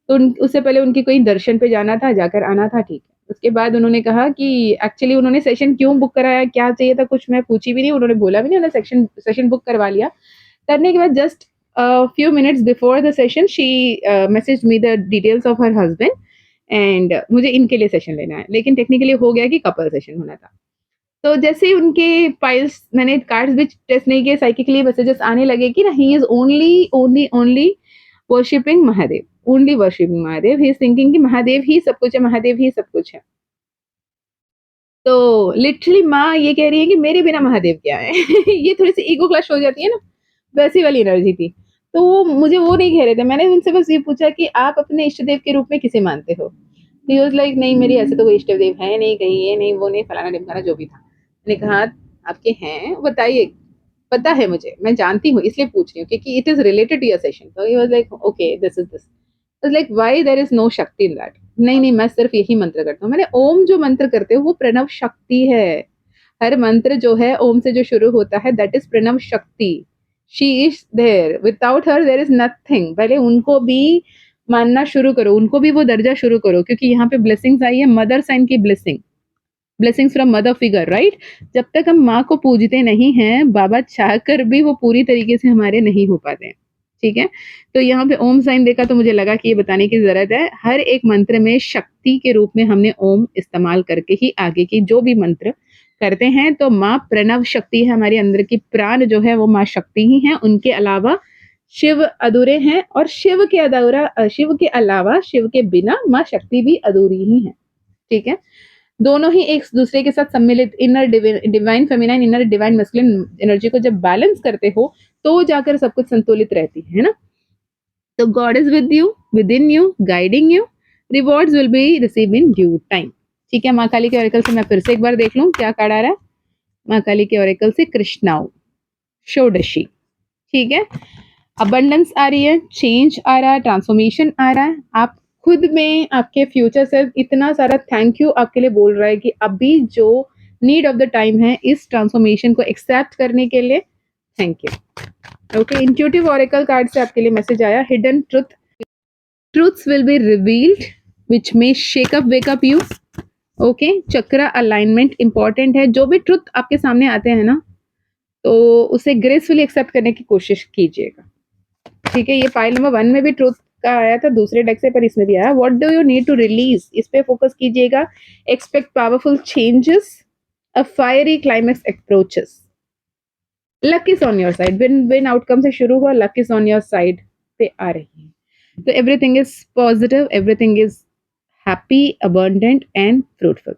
तो उससे पहले उनकी कोई दर्शन पे जाना था, जाकर आना था, ठीक है। उसके बाद उन्होंने कहा कि एक्चुअली उन्होंने सेशन क्यों बुक कराया, क्या चाहिए था, कुछ मैं पूछी भी नहीं, उन्होंने बोला भी नहीं, उन्होंने सेशन बुक करवा लिया। करने के बाद just few minutes before the session she messaged me the details of her husband and मुझे इनके लिए सेशन लेना है, लेकिन टेक्निकली हो गया कि कपल सेशन होना था। तो जैसे ही उनके फाइल्स, मैंने कार्ड्स भी टेस्ट नहीं किए, साइकिकली मैसेजेस आने लगे कि ना he is only only only worshipping Mahadev, only worshipping Mahadev, he is thinking कि महादेव ही सब कुछ है, महादेव ही सब कुछ है। तो लिटरली माँ ये कह रही है कि मेरे बिना महादेव क्या है। ये थोड़ी सी ईगो क्लश हो जाती है ना, वैसी वाली एनर्जी थी। तो वो मुझे वो नहीं कह रहे थे, मैंने उनसे बस ये पूछा कि आप अपने इष्ट देव के रूप में किसे मानते हो। ही वाज लाइक नहीं मेरी ऐसे तो कोई इष्ट देव है नहीं, कहीं ये नहीं वो नहीं फलाना ढिमकाना जो भी था। मैंने कहा आपके हैं बताइए, पता है मुझे, मैं जानती हूँ इसलिए पूछ रही हूँ क्योंकि it is related to your session. तो he was like okay this is this, like why there is no shakti in that. नहीं नहीं मैं सिर्फ यही मंत्र करता हूँ। मैंने ओम जो मंत्र करते हो वो प्रणव शक्ति है, हर मंत्र जो है ओम से जो शुरू होता है that is Pranav Shakti. She is there, without her there is nothing. पहले उनको भी मानना शुरू करो, उनको भी वो दर्जा शुरू करो, क्योंकि यहाँ पे ब्लेसिंग्स आई है, मदर साइन की blessing, blessings from mother figure, right. जब तक हम माँ को पूजते नहीं हैं, बाबा चाहकर भी वो पूरी तरीके से हमारे नहीं हो पाते हैं, ठीक है। तो यहाँ पे ओम साइन देखा तो मुझे लगा कि ये बताने की जरूरत है। हर एक मंत्र में शक्ति के रूप में हमने ओम इस्तेमाल करके ही आगे की जो भी मंत्र करते हैं। तो माँ प्रणव शक्ति है, हमारे अंदर की प्राण जो है वो माँ शक्ति ही है। उनके अलावा शिव अधूरे हैं, और शिव के अलावा, शिव के बिना माँ शक्ति भी अधूरी ही है, ठीक है। दोनों ही एक दूसरे के साथ सम्मिलित, inner divine feminine, inner divine masculine energy को जब बैलेंस करते हो तो जाकर सब कुछ संतुलित रहती है ना। तो God is with you, with in you, guiding you, rewards will be receive in due time, ठीक है। माँ काली के ऑरेकल से मैं फिर से एक बार देख लूं क्या कार्ड आ रहा है। माँ काली के ऑरेकल से कृष्णाओ षोडशी, ठीक है। अबंडेंस आ रही है, चेंज आ रहा है, ट्रांसफॉर्मेशन आ रहा है। आप खुद में, आपके फ्यूचर से इतना सारा थैंक यू आपके लिए बोल रहा है कि अभी जो नीड ऑफ द टाइम है इस ट्रांसफॉर्मेशन को एक्सेप्ट करने के लिए, thank you. Okay, intuitive oracle card से आपके लिए मैसेज आया, hidden truths will be revealed which may shake up wake up you. Okay, chakra alignment important है। जो भी ट्रुथ आपके सामने आते हैं ना, तो उसे ग्रेसफुली एक्सेप्ट करने की कोशिश कीजिएगा, ठीक है। ये फाइल नंबर 1 में भी ट्रूथ का आया था दूसरे डेक से, पर इसमें भी आया। What do you need to release, इस पे फोकस कीजिएगा। Expect powerful changes, a fiery climax approaches, luck is on your side. Win outcome से शुरू हुआ, luck is on your side पे आ रही है। तो everything is positive, everything is happy, abundant and fruitful.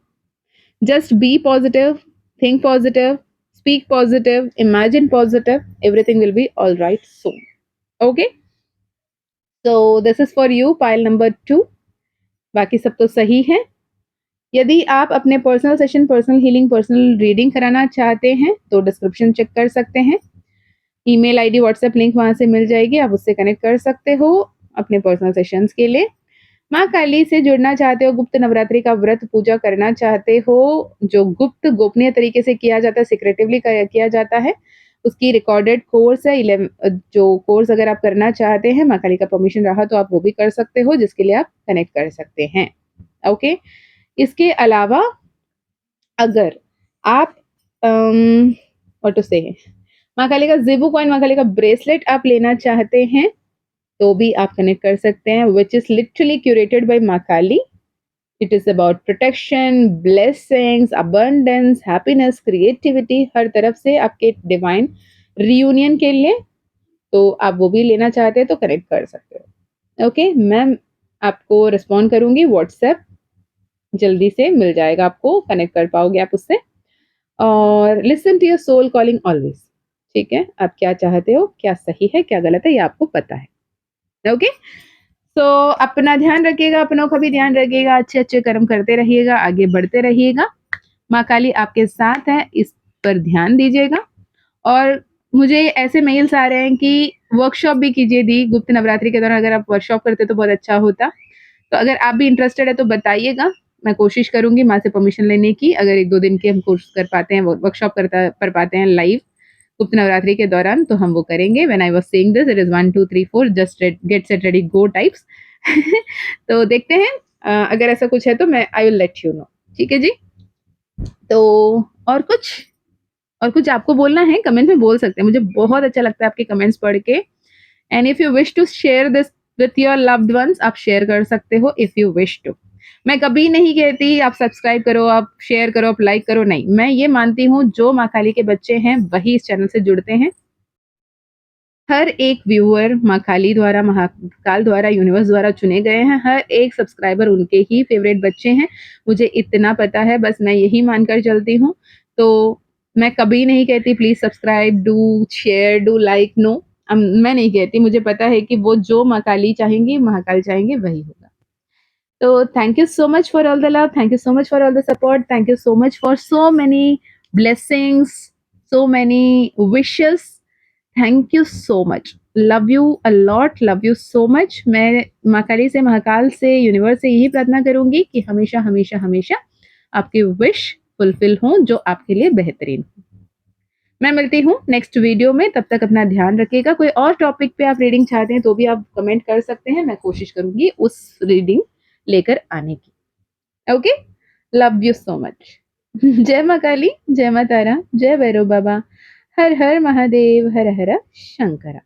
Just be positive, think positive, speak positive, imagine positive, everything will be all right soon. Okay, so this is for you, pile number 2। बाकी सब तो सही है। यदि आप अपने personal session, personal healing, personal reading कराना चाहते हैं तो डिस्क्रिप्शन चेक कर सकते हैं। ईमेल आईडी, व्हाट्सएप लिंक वहां से मिल जाएगी, आप उससे कनेक्ट कर सकते हो अपने पर्सनल सेशंस के लिए। माँ काली से जुड़ना चाहते हो, गुप्त नवरात्रि का व्रत पूजा करना चाहते हो, जो गुप्त गोपनीय तरीके से किया जाता है, सिक्रेटिवली किया जाता है, उसकी रिकॉर्डेड कोर्स है। जो कोर्स अगर आप करना चाहते हैं, माँ काली का परमिशन रहा तो आप वो भी कर सकते हो, जिसके लिए आप कनेक्ट कर सकते हैं। ओके, इसके अलावा अगर आप और टू से माँ काली का ज़ेबू कॉइन, माँ काली का ब्रेसलेट आप लेना चाहते हैं तो भी आप कनेक्ट कर सकते हैं, which is literally curated by माँ Kali. It is about protection, blessings, abundance, happiness, creativity, हर तरफ से आपके डिवाइन रियूनियन के लिए। तो आप वो भी लेना चाहते हैं तो कनेक्ट कर सकते हो। ओके, मैं आपको रिस्पॉन्ड करूंगी, व्हाट्सएप जल्दी से मिल जाएगा, आपको कनेक्ट कर पाओगे आप उससे। और listen to your soul calling always, ठीक है। आप क्या चाहते हो, क्या सही है, क्या गलत है, ये आपको पता है। ओके, तो अपना ध्यान रखिएगा, अपनों का भी ध्यान रखिएगा, अच्छे अच्छे कर्म करते रहिएगा, आगे बढ़ते रहिएगा। माँ काली आपके साथ है, इस पर ध्यान दीजिएगा। और मुझे ऐसे मेल्स आ रहे हैं कि वर्कशॉप भी कीजिए दी गुप्त नवरात्रि के दौरान। अगर आप वर्कशॉप करते तो बहुत अच्छा होता। तो अगर आप भी इंटरेस्टेड है तो बताइएगा, मैं कोशिश करूंगी माँ से परमिशन लेने की। अगर 1-2 दिन के हम कोर्स कर पाते हैं, वर्कशॉप कर पाते हैं लाइव गुप्त नवरात्रि के दौरान, तो हम वो करेंगे। When I was saying this, it is 1 2 3 4 just get set ready go types. तो देखते हैं, अगर ऐसा कुछ है तो मैं I will let you know, ठीक है जी। तो और कुछ और कुछ आपको बोलना है, कमेंट में बोल सकते हैं, मुझे बहुत अच्छा लगता है आपके कमेंट्स पढ़ के। And if you wish to share this with your loved ones, आप शेयर कर सकते हो इफ यू विश टू। मैं कभी नहीं कहती आप सब्सक्राइब करो, आप शेयर करो, आप लाइक करो, नहीं। मैं ये मानती हूँ जो माँ काली के बच्चे हैं वही इस चैनल से जुड़ते हैं। हर एक व्यूअर माँ काली द्वारा, महाकाल द्वारा, यूनिवर्स द्वारा चुने गए हैं। हर एक सब्सक्राइबर उनके ही फेवरेट बच्चे हैं, मुझे इतना पता है, बस मैं यही मानकर चलती हूँ। तो मैं कभी नहीं कहती please subscribe, do share, do like, no, मैं नहीं कहती। मुझे पता है कि वो जो माँ काली चाहेंगी, महाकाल चाहेंगे, वही होगा। तो thank you so much for all the love, thank you so much for all the support, thank you so much for so many blessings, so many wishes, thank you so much, love you a lot, love you so much. मैं माँ काली से, महाकाल से, universe से यही प्रार्थना करूंगी कि हमेशा हमेशा हमेशा आपकी विश फुलफिल हो, जो आपके लिए बेहतरीन हो। मैं मिलती हूँ नेक्स्ट वीडियो में, तब तक अपना ध्यान रखिएगा। कोई और टॉपिक पे आप रीडिंग चाहते हैं तो भी आप कमेंट कर सकते हैं, मैं कोशिश करूँगी उस रीडिंग लेकर आने की। Okay, love you so much. जय माँ काली, जय माँ तारा, जय भैरव बाबा, हर हर महादेव, हर हर शंकरा।